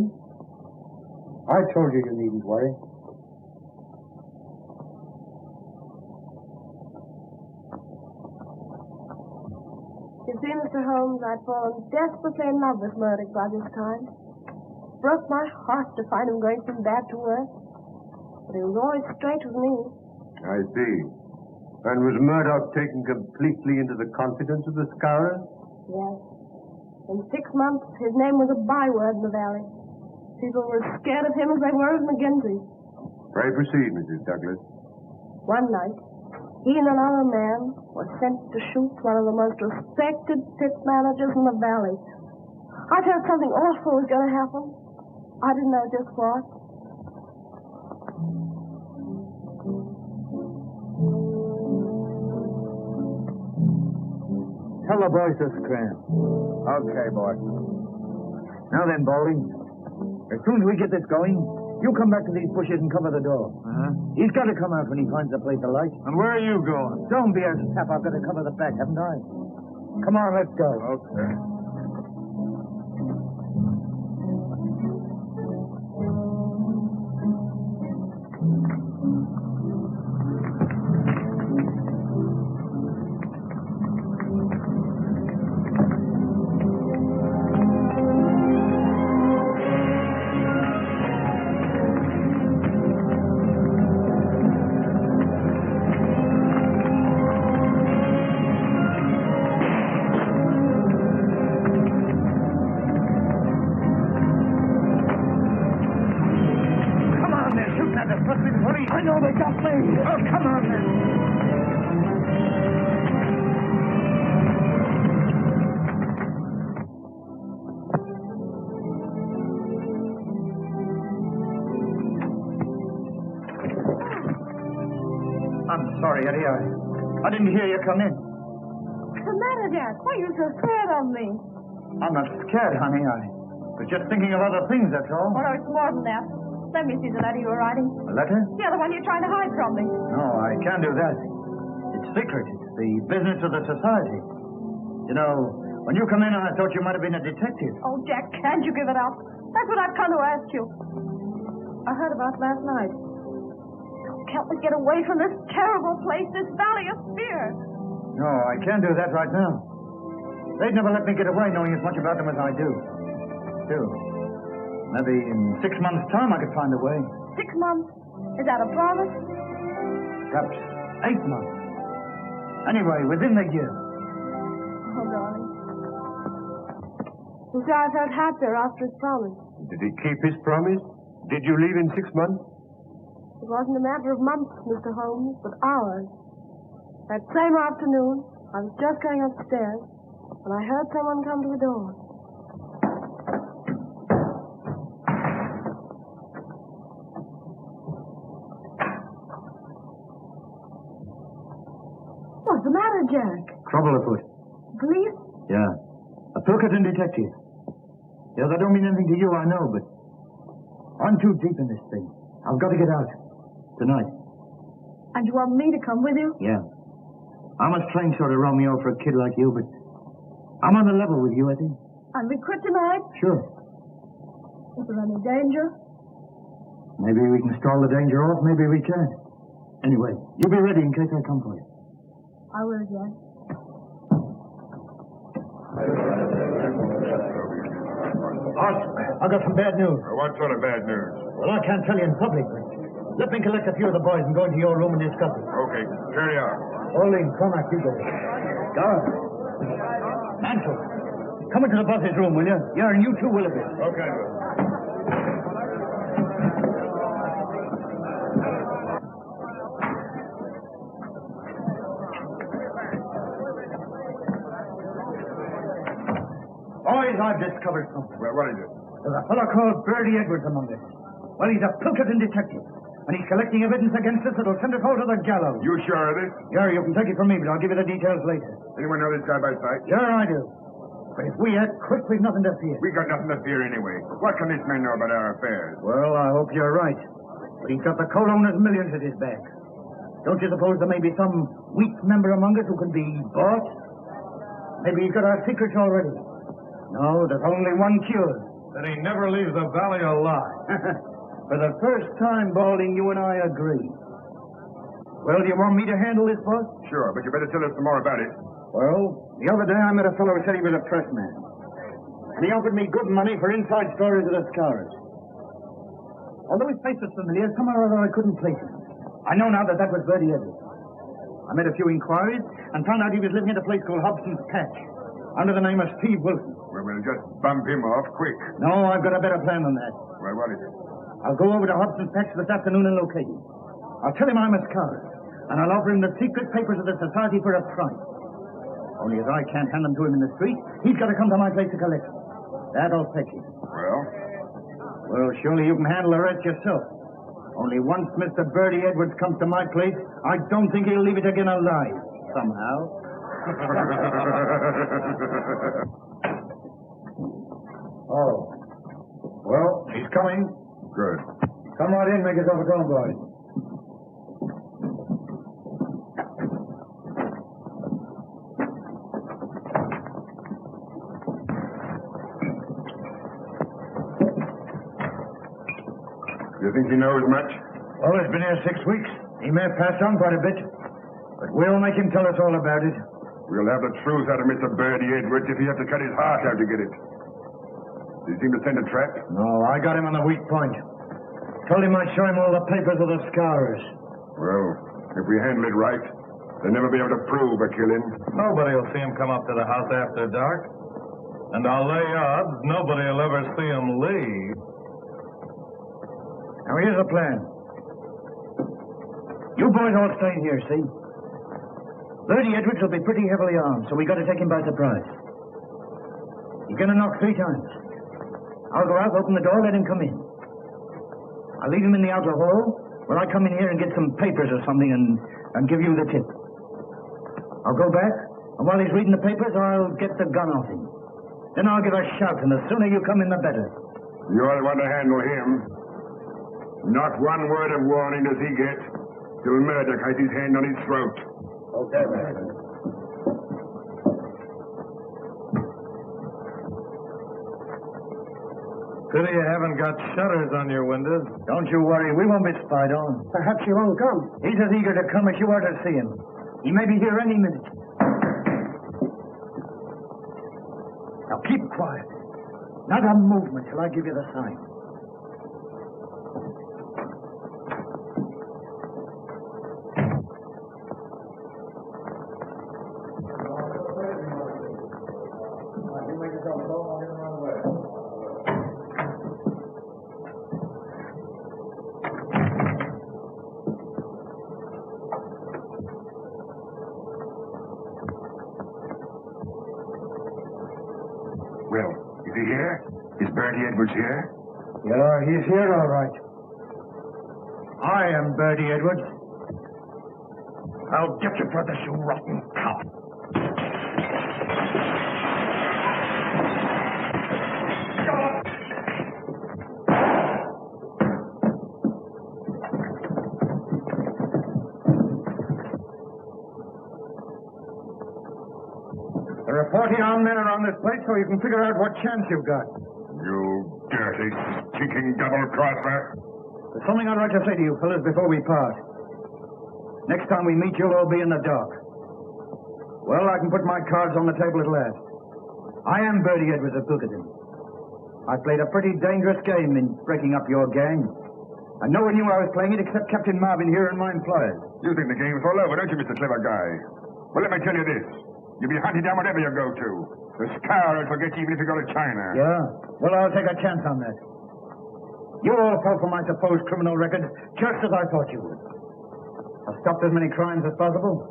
I told you needn't worry. You see, Mr. Holmes, I'd fallen desperately in love with Murdoch by this time. Broke my heart to find him going from bad to worse. But he was always straight with me. I see. And was Murdoch taken completely into the confidence of the Scourer? Yes. In 6 months, his name was a byword in the valley. People were as scared of him as they were of McGinty. Pray proceed, Mrs. Douglas. One night, he and another man were sent to shoot one of the most respected pit managers in the valley. I felt something awful was going to happen. I didn't know just what. Tell the boys to scram. Okay, boy. Now then, Balding. As soon as we get this going, you come back to these bushes and cover the door. He's got to come out when he finds a place to light. And where are you going? Don't be a sap. I've got to cover the back, haven't I? Come on, let's go. Okay. I didn't hear you come in. What's the matter, Jack? Why are you so scared of me? I'm not scared, honey. I was just thinking of other things, that's all. Oh, no, it's more than that. Let me see the letter you were writing. A letter? Yeah, the one you're trying to hide from me. No, I can't do that. It's secret. It's the business of the society. You know, when you come in, I thought you might have been a detective. Oh, Jack, can't you give it up? That's what I've come to ask you. I heard about last night. Help me get away from this terrible place, this valley of fear. No, I can't do that right now. They'd never let me get away knowing as much about them as I do. Still, maybe in 6 months' time I could find a way. 6 months? Is that a promise? Perhaps 8 months. Anyway, within the year. Oh, darling. I'm sure I felt happier after his promise. Did he keep his promise? Did you leave in 6 months? It wasn't a matter of months, Mr. Holmes, but hours. That same afternoon, I was just going upstairs when I heard someone come to the door. What's the matter, Jack? Trouble afoot. Police? Yeah. A Pilkington detective. Yeah, that don't mean anything to you, I know, but I'm too deep in this thing. I've got to get out. Tonight. And you want me to come with you? Yeah. I'm a strange sort of Romeo for a kid like you, but I'm on the level with you, I think. And we quit tonight? Sure. Is there any danger? Maybe we can stall the danger off, maybe we can't. Anyway, you be ready in case I come for you. I will, Jack. Boss, I've got some bad news. What sort of bad news? Well, I can't tell you in public, but let me collect a few of the boys and go into your room and discuss it. Okay, carry on. Pauline, Cormac, you go. Garth. Mansell, come into the boss's room, will you? Yeah, and you too, Willoughby. Okay. Boys, I've discovered something. Well, what is it? There's a fellow called Bertie Edwards among us. Well, he's a Pilkington detective, and he's collecting evidence against us that'll send us all to the gallows. You sure of this? Yeah, you can take it from me, but I'll give you the details later. Anyone know this guy by sight? Sure, I do. But if we act quick, we've nothing to fear. We got nothing to fear anyway. What can this man know about our affairs? Well, I hope you're right. But he's got the co-owner's millions at his back. Don't you suppose there may be some weak member among us who can be bought? Maybe he's got our secrets already. No, there's only one cure. That he never leaves the valley alive. For the first time, Balding, you and I agree. Well, do you want me to handle this, boss? Sure, but you better tell us some more about it. Well, the other day I met a fellow who said he was a press man. And he offered me good money for inside stories of the Scars. Although his face was familiar, somehow or other I couldn't place him. I know now that was Bertie Edwards. I made a few inquiries and found out he was living at a place called Hobson's Patch, under the name of Steve Wilson. Well, we'll just bump him off quick. No, I've got a better plan than that. Well, what is it? I'll go over to Hobson's Patch this afternoon and locate him. I'll tell him I'm a scholar, and I'll offer him the secret papers of the Society for a price. Only as I can't hand them to him in the street, he's got to come to my place to collect them. That'll fetch him. Well? Well, surely you can handle the rest yourself. Only once Mr. Bertie Edwards comes to my place, I don't think he'll leave it again alive, somehow. Oh. Well, he's coming. Good. Come right in, make yourself at home, boys. You think he knows much? Well, he's been here 6 weeks. He may have passed on quite a bit. But we'll make him tell us all about it. We'll have the truth out of Mr. Bertie Edwards if he has to cut his heart out to get it. Did he seem to send a trap? No, I got him on the weak point. Told him I'd show him all the papers of the Scars. Well, if we handle it right, they'll never be able to prove a killing. Nobody will see him come up to the house after dark. And I'll lay odds nobody will ever see him leave. Now, here's the plan. You boys all stay here, see? Bertie Edwards will be pretty heavily armed, so we got to take him by surprise. He's going to knock 3 times. I'll go out, open the door, let him come in. I'll leave him in the outer hall while I come in here and get some papers or something and give you the tip. I'll go back, and while he's reading the papers, I'll get the gun off him. Then I'll give a shout, and the sooner you come in, the better. You're the one to handle him. Not one word of warning does he get till Murdoch has his hand on his throat. Okay, man. Pity you haven't got shutters on your windows. Don't you worry, we won't be spied on. Perhaps he won't come. He's as eager to come as you are to see him. He may be here any minute. Now keep quiet. Not a movement till I give you the sign. Well, is he here? Is Bertie Edwards here? Yeah, he's here all right. I am Bertie Edwards. I'll get you for this, you rotten cop. There are 40 armed men around this place, so you can figure out what chance you've got. You dirty, stinking double-crosser. There's something I'd like to say to you fellas before we part. Next time we meet, you'll all be in the dark. Well, I can put my cards on the table at last. I am Bertie Edwards of Pilkington. I played a pretty dangerous game in breaking up your gang. And no one knew I was playing it except Captain Marvin here and my employers. You think the game's all over, don't you, Mr. Clever Guy? Well, let me tell you this. You'll be hunted down whatever you go to. The scourge will get you even if you go to China. Yeah? Well, I'll take a chance on that. You all fell for my supposed criminal record, just as I thought you would. I've stopped as many crimes as possible.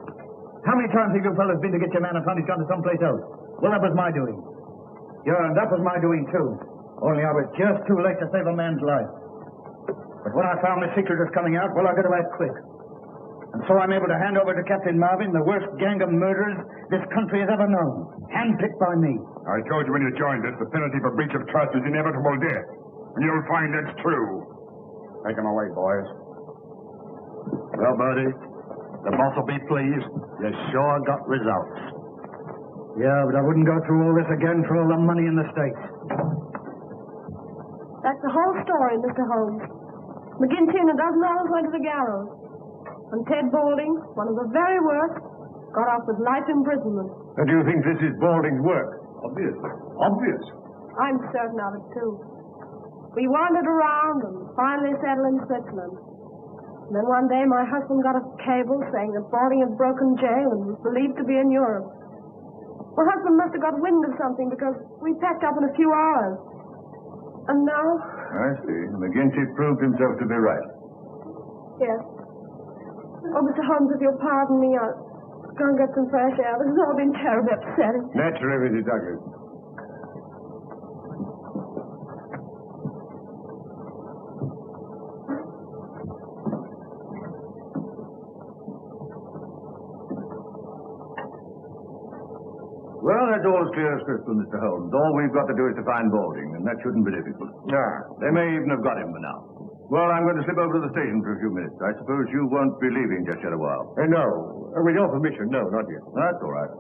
How many times have you fellas been to get your man and found he's gone to someplace else? Well, that was my doing. Yeah, and that was my doing, too. Only I was just too late to save a man's life. But when I found the secret was coming out, well, I got to act quick. And so I'm able to hand over to Captain Marvin the worst gang of murderers this country has ever known. Handpicked by me. I told you when you joined us, the penalty for breach of trust is inevitable death. And you'll find that's true. Take him away, boys. Well, Bertie, the boss will be pleased. You sure got results. Yeah, but I wouldn't go through all this again for all the money in the States. That's the whole story, Mr. Holmes. McGinty and a dozen others went to the gallows. And Ted Balding, one of the very worst, got off with life imprisonment. And do you think this is Balding's work? Obviously. Obvious. I'm certain of it, too. We wandered around and finally settled in Switzerland. And then one day my husband got a cable saying that Balding had broken jail and was believed to be in Europe. My husband must have got wind of something because we packed up in a few hours. And now... I see. McGinty proved himself to be right. Yes. Oh, Mr. Holmes, if you'll pardon me, I'll go and get some fresh air. This has all been terribly upsetting. Naturally, Mrs. Douglas. Well, that's all as clear as crystal, Mr. Holmes. All we've got to do is to find Balding, and that shouldn't be difficult. They may even have got him by now. Well, I'm going to slip over to the station for a few minutes. I suppose you won't be leaving just yet a while. No. With your permission, no, not yet. That's all right.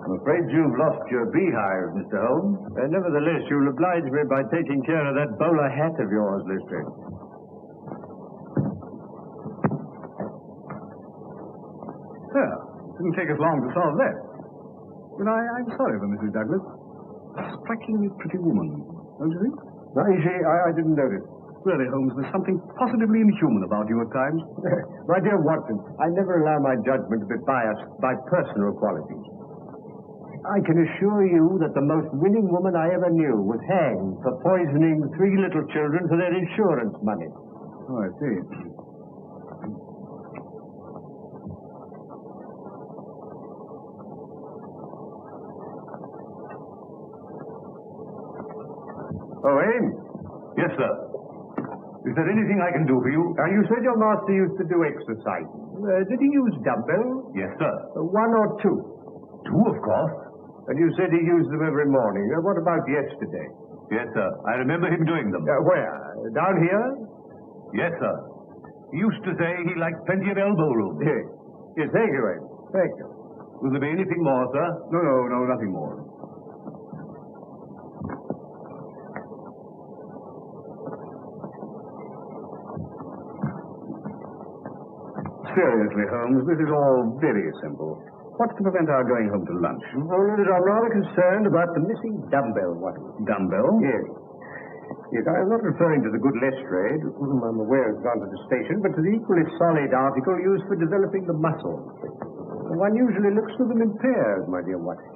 I'm afraid you've lost your beehive, Mr. Holmes. Nevertheless, you'll oblige me by taking care of that bowler hat of yours, Lister. Well, it didn't take us long to solve that. But I'm sorry for Mrs. Douglas. A strikingly pretty woman, don't you think? Now, you see, I didn't notice. Really, Holmes, there's something positively inhuman about you at times. My dear Watson, I never allow my judgment to be biased by personal qualities. I can assure you that the most winning woman I ever knew was hanged for poisoning 3 little children for their insurance money. Oh, I see. Oh, Ames? Yes, sir. Is there anything I can do for you? You said your master used to do exercise. Did he use dumbbells? Yes, sir. 1 or 2? 2, of course. And you said he used them every morning. What about yesterday? Yes, sir. I remember him doing them. Where? Down here? Yes, sir. He used to say he liked plenty of elbow room. Yes, thank you, Ames. Thank you. Will there be anything more, sir? No, nothing more. Seriously, Holmes, this is all very simple. What's to prevent our going home to lunch? Only that I'm rather concerned about the missing dumbbell, Watson. Dumbbell? Yes. Yes, I am not referring to the good Lestrade, whom I'm aware has gone to the station, but to the equally solid article used for developing the muscles. One usually looks for them in pairs, my dear Watson.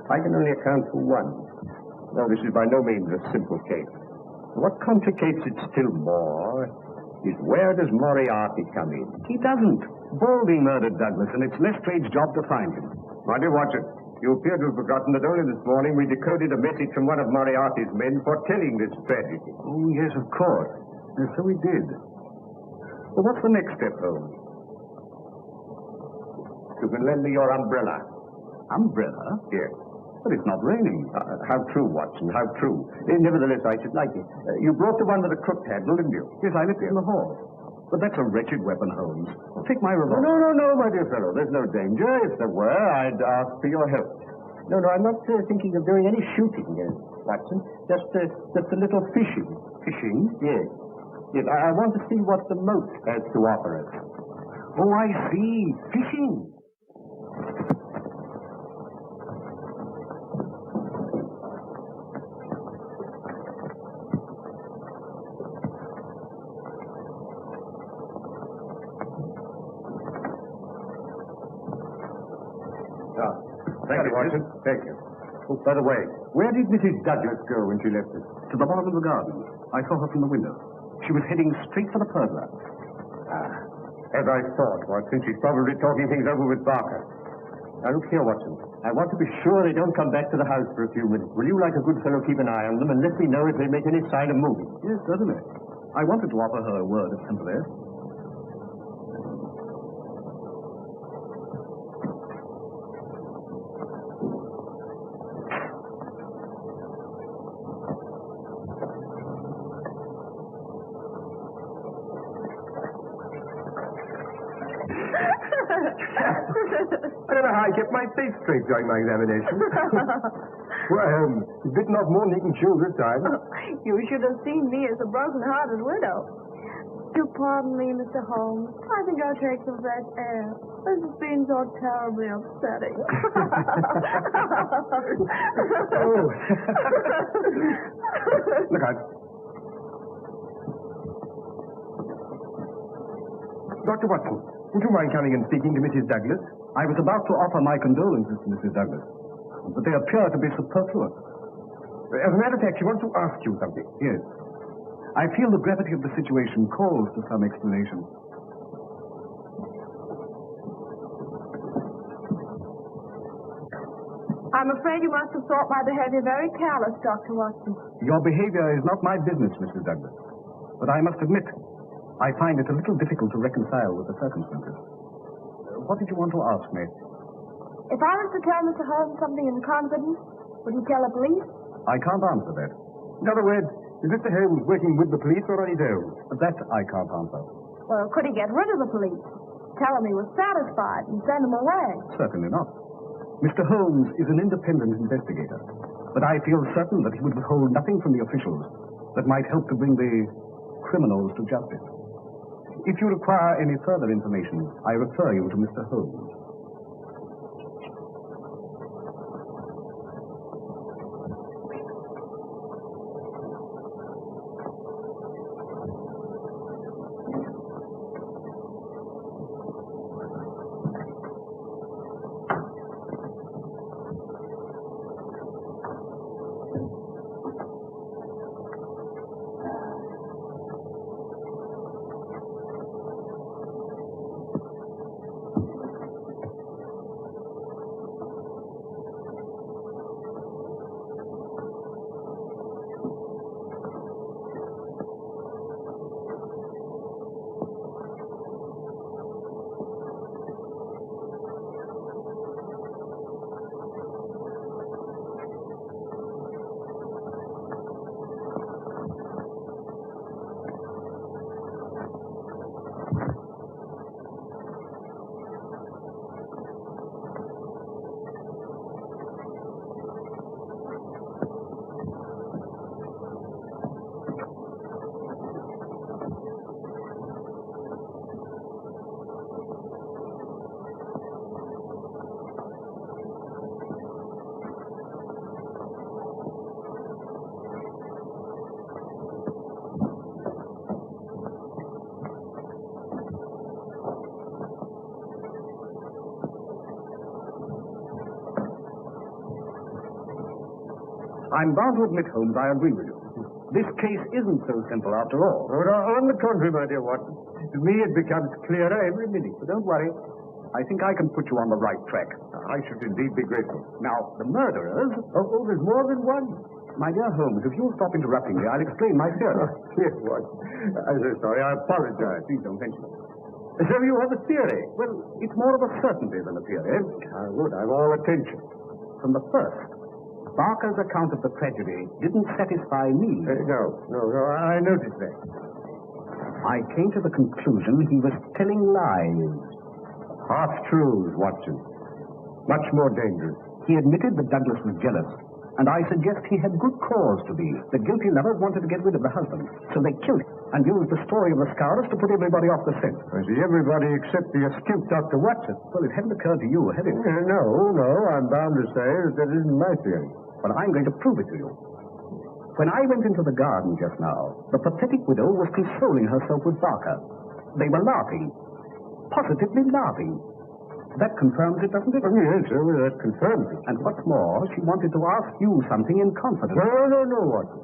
I can only account for one. Now, this is by no means a simple case. What complicates it still more is where does Moriarty come in? He doesn't. Balding murdered Douglas, and it's Lestrade's job to find him. My dear Watson, you appear to have forgotten that only this morning we decoded a message from one of Moriarty's men foretelling this tragedy. Oh, yes, of course. Yes, so we did. Well, what's the next step, Holmes? You can lend me your umbrella. Umbrella? Yes. But it's not raining. How true, Watson, how true. Nevertheless, I should like it. You brought the one with the crooked handle, didn't you? Yes, I left it in the hall. But that's a wretched weapon, Holmes. Take my revolver. No, my dear fellow. There's no danger. If there were, I'd ask for your help. No, I'm not thinking of doing any shooting, Watson. Just a little fishing. Fishing? Yes. Yes, I want to see what the moat has to offer us. Oh, I see. Fishing. Thank you, Watson. Thank you. Oh, by the way, where did Mrs. Douglas go when she left us? To the bottom of the garden. I saw her from the window. She was heading straight for the pergola. As I thought, Watson. She's probably talking things over with Barker. Now, look here, Watson. I want to be sure they don't come back to the house for a few minutes. Will you, like a good fellow, keep an eye on them and let me know if they make any sign of moving? Yes, certainly. I wanted to offer her a word of sympathy. I don't know how I kept my face straight during my examination. Well, bitten off more than he can chew this time. You should have seen me as a broken-hearted widow. Do pardon me, Mr. Holmes. I think I'll take some fresh air. This has been so terribly upsetting. Oh. Look out. Dr. Watson, would you mind coming and speaking to Mrs. Douglas? I was about to offer my condolences to Mrs. Douglas, but they appear to be superfluous. As a matter of fact, she wants to ask you something. Yes. I feel the gravity of the situation calls for some explanation. I'm afraid you must have thought my behavior very callous, Dr. Watson. Your behavior is not my business, Mrs. Douglas. But I must admit, I find it a little difficult to reconcile with the circumstances. What did you want to ask me? If I was to tell Mr. Holmes something in confidence, would he tell the police? I can't answer that. In other words, is Mr. Holmes working with the police or on his own? That I can't answer. Well, could he get rid of the police? Tell them he was satisfied and send them away? Certainly not. Mr. Holmes is an independent investigator, but I feel certain that he would withhold nothing from the officials that might help to bring the criminals to justice. If you require any further information, I refer you to Mr. Holmes. I'm bound to admit, Holmes, I agree with you. This case isn't so simple after all. On the contrary, my dear Watson, to me it becomes clearer every minute. But don't worry. I think I can put you on the right track. I should indeed be grateful. Now, the murderers... Oh, there's more than one. My dear Holmes, if you'll stop interrupting me, I'll explain my theory. Yes, Watson. I'm so sorry. I apologize. Please don't mention it. So you have a theory? Well, it's more of a certainty than a theory. Good. I'm all attention. From the first, Barker's account of the tragedy didn't satisfy me. No. I noticed that. I came to the conclusion he was telling lies. Half-truths, Watson. Much more dangerous. He admitted that Douglas was jealous, and I suggest he had good cause to be. The guilty lovers wanted to get rid of the husband, so they killed him and used the story of the scours to put everybody off the scent. I see, everybody except the astute Dr. Watson. Well, it hadn't occurred to you, had it? No. I'm bound to say that isn't my theory. But I'm going to prove it to you. When I went into the garden just now, the pathetic widow was consoling herself with Barker. They were laughing. Positively laughing. That confirms it, doesn't it? Oh, yes, that confirms it. And what's more, she wanted to ask you something in confidence. No, Watson.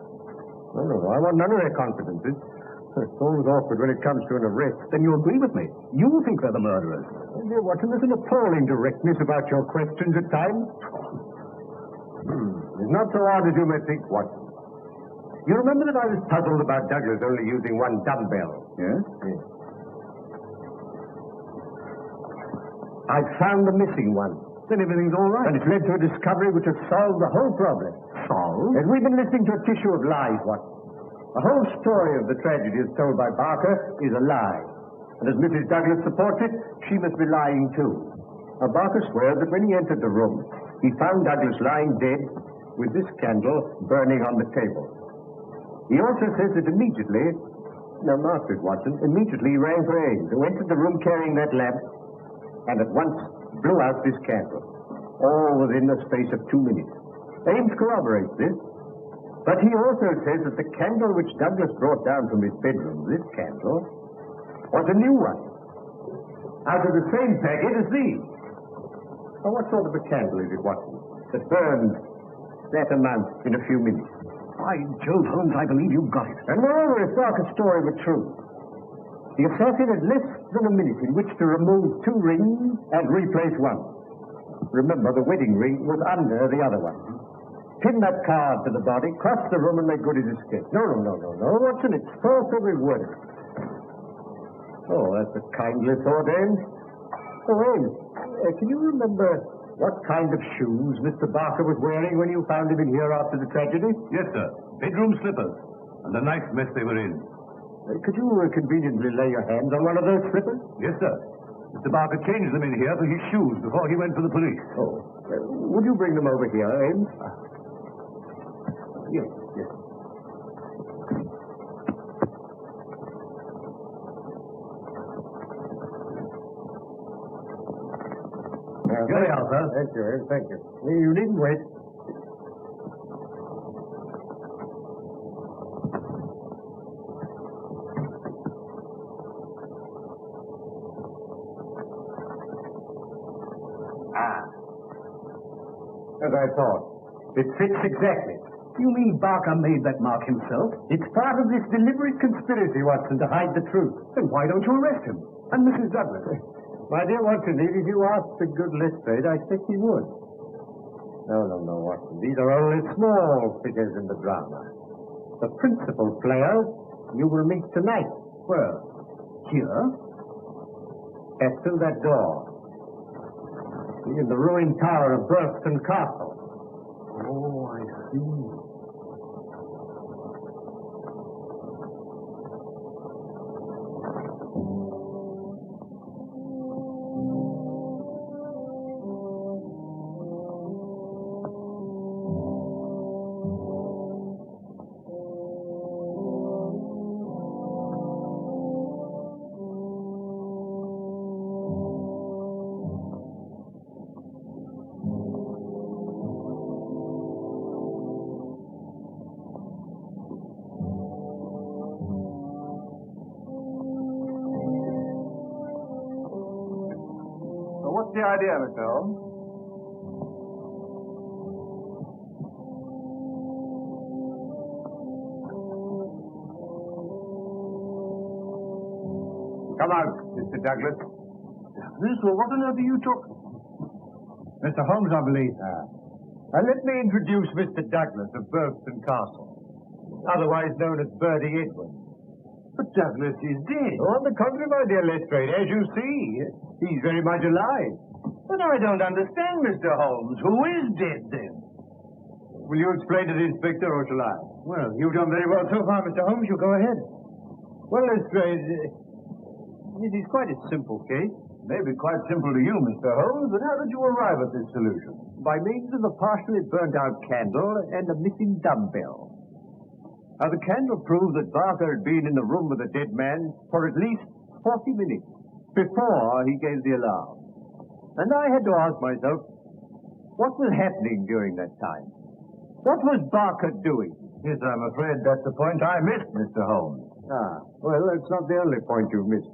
No. I want none of their confidences. It's always awkward when it comes to an arrest. Then you agree with me. You think they're the murderers. Oh, dear Watson, there's an appalling directness about your questions at times. It's not so hard as you may think, Watson. You remember that I was puzzled about Douglas only using one dumbbell? Yes? I've found the missing one. Then everything's all right. And it's led to a discovery which has solved the whole problem. Solved? As we've been listening to a tissue of lies, Watson. The whole story of the tragedy as told by Barker is a lie. And as Mrs. Douglas supports it, she must be lying too. Now, Barker swears that when he entered the room, he found Douglas lying dead with this candle burning on the table. He also says that immediately, now mark it, Watson, immediately he rang for Ames, who entered the room carrying that lamp and at once blew out this candle, all within the space of 2 minutes. Ames corroborates this, but he also says that the candle which Douglas brought down from his bedroom, this candle, was a new one, out of the same packet as these. Now, what sort of a candle is it, Watson, that burns that amount in a few minutes? By Jove, Holmes, I believe you've got it. And moreover, if Barker's story were true, the assassin had less than a minute in which to remove 2 rings and replace one. Remember, the wedding ring was under the other one. Pin that card to the body, cross the room, and make good his escape. No, Watson, it's false every word. Oh, that's a kindly thought, Ames. Oh, Ames, can you remember what kind of shoes Mr. Barker was wearing when you found him in here after the tragedy? Yes, sir. Bedroom slippers. And the nice mess they were in. Could you conveniently lay your hands on one of those slippers? Yes, sir. Mr. Barker changed them in here for his shoes before he went for the police. Oh. Would you bring them over here, Ames? Yes. Here they are, sir. Thank you, Ames. Thank you. You needn't wait. As I thought. It fits exactly. You mean Barker made that mark himself? It's part of this deliberate conspiracy, Watson, to hide the truth. Then why don't you arrest him? And Mrs. Douglas? My dear Watson, if you asked a good Lestrade, I think he would. No, Watson. These are only small figures in the drama. The principal player you will meet tonight. Where? Here? Pass through that door. In the ruined tower of Burlston Castle. Oh, I see. What's the idea, Mr. Holmes? Come out, Mr. Douglas. Douglas? Well, what on earth are you talking? Mr. Holmes, I believe. Now, let me introduce Mr. Douglas of Bergston Castle, otherwise known as Bertie Edwin. But Douglas is dead. On the contrary, my dear Lestrade, as you see, he's very much alive. But I don't understand, Mr. Holmes. Who is dead, then? Will you explain to the inspector, or shall I? Well, you've done very well so far, Mr. Holmes. You go ahead. Well, Lestrade, it is quite a simple case. Maybe quite simple to you, Mr. Holmes, but how did you arrive at this solution? By means of a partially burnt-out candle and a missing dumbbell. Now, the candle proved that Barker had been in the room with the dead man for at least 40 minutes before he gave the alarm. And I had to ask myself, what was happening during that time? What was Barker doing? Yes, I'm afraid that's the point I missed, Mr. Holmes. Well, that's not the only point you've missed,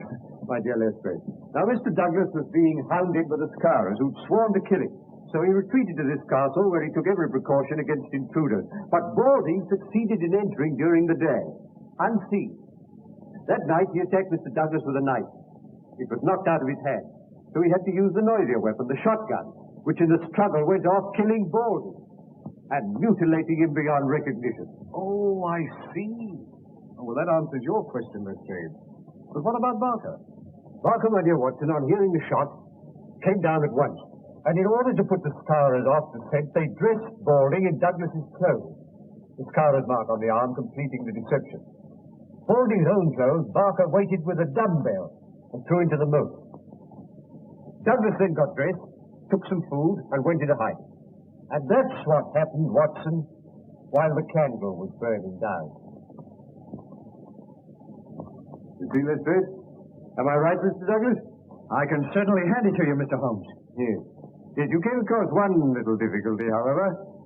my dear Lestrade. Now, Mr. Douglas was being hounded by the Scarers who'd sworn to kill him. So he retreated to this castle where he took every precaution against intruders. But Balding succeeded in entering during the day, unseen. That night he attacked Mr. Douglas with a knife. It was knocked out of his hand. So he had to use the noisier weapon, the shotgun, which in the struggle went off killing Balding and mutilating him beyond recognition. Oh, I see. Oh, well, that answers your question, Lestrade. But what about Barker? Barker, my dear Watson, on hearing the shot, came down at once. And in order to put the Scarers off the scent, they dressed Balding in Douglas's clothes. The Scarers mark on the arm completing the deception. Balding's own clothes, Barker weighted with a dumbbell and threw into the moat. Douglas then got dressed, took some food, and went into hiding. And that's what happened, Watson, while the candle was burning down. You see, Lestrade? Am I right, Mr. Douglas? I can certainly hand it to you, Mr. Holmes. Yes. Yes, you came across one little difficulty, however.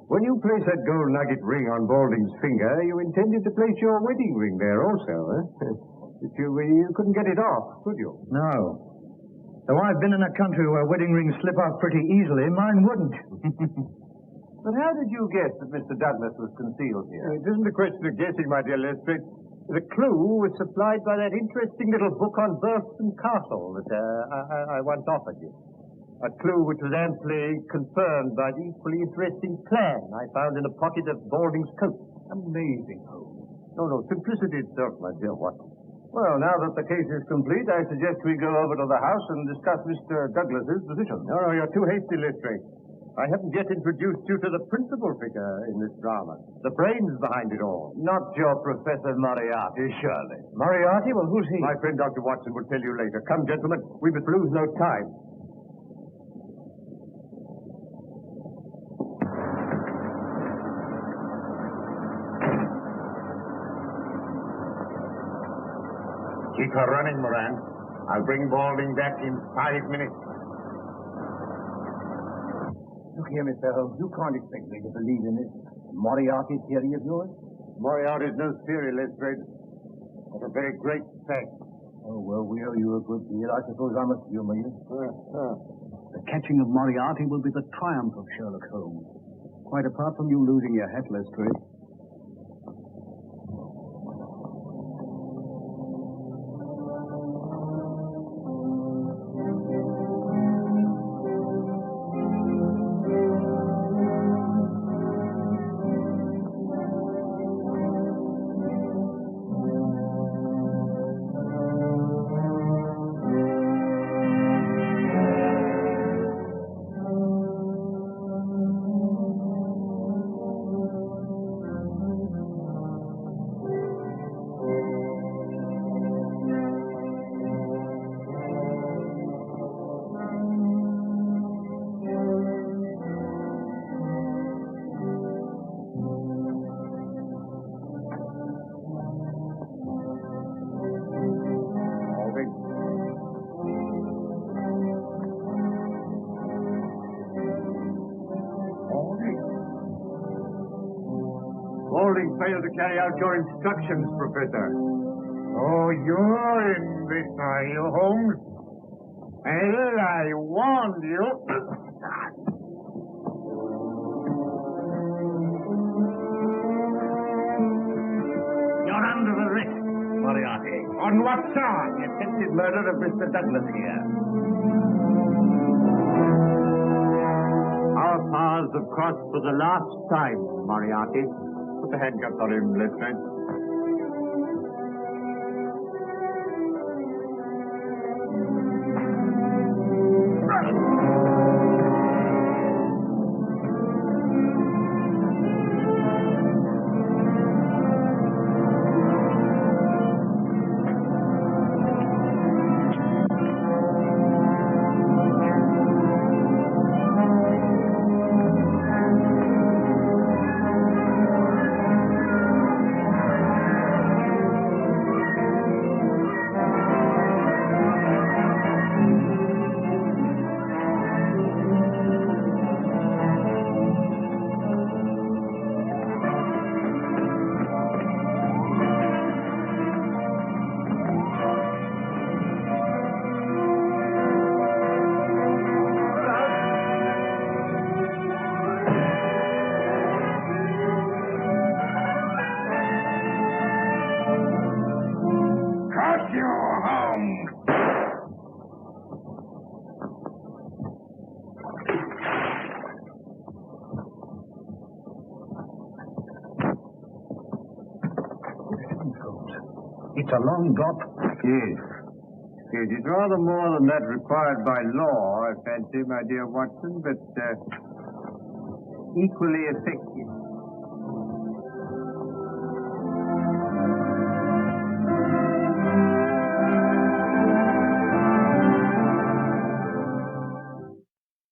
When you placed that gold nugget ring on Balding's finger, you intended to place your wedding ring there also, eh? But you couldn't get it off, could you? No. Though I've been in a country where wedding rings slip off pretty easily, mine wouldn't. But how did you guess that Mr. Douglas was concealed here? It isn't a question of guessing, my dear Lestrade. The clue was supplied by that interesting little book on Bergston Castle that I once offered you. A clue which was amply confirmed by the equally interesting plan I found in a pocket of Balding's coat. Amazing, Holmes. No, simplicity itself, my dear Watson. Well, now that the case is complete, I suggest we go over to the house and discuss Mr. Douglas's position. No, you're too hasty, Lestrade. I haven't yet introduced you to the principal figure in this drama, the brains behind it all. Not your Professor Moriarty, surely. Moriarty? Well, who's he? My friend Dr. Watson will tell you later. Come, gentlemen, we must lose no time. Keep her running, Moran. I'll bring Balding back in 5 minutes. Look here, Mr. Holmes, you can't expect me to believe in this Moriarty theory of yours. Moriarty's no theory, Lestrade, but a very great fact. Oh, well, we owe you a good deal. I suppose I must humor you. The catching of Moriarty will be the triumph of Sherlock Holmes. Quite apart from you losing your hat, Lestrade. Balding failed to carry out your instructions, Professor. Oh, you're in this, are you, Holmes? Well, I warned you. You're under arrest, Moriarty. On on, what's on? The attempted murder of Mr. Douglas here. Our paths have crossed for the last time, Moriarty. Put the handcuffs on him, Lestrade. It's a long drop. Yes. Yes, it's rather more than that required by law, I fancy, my dear Watson, but equally effective.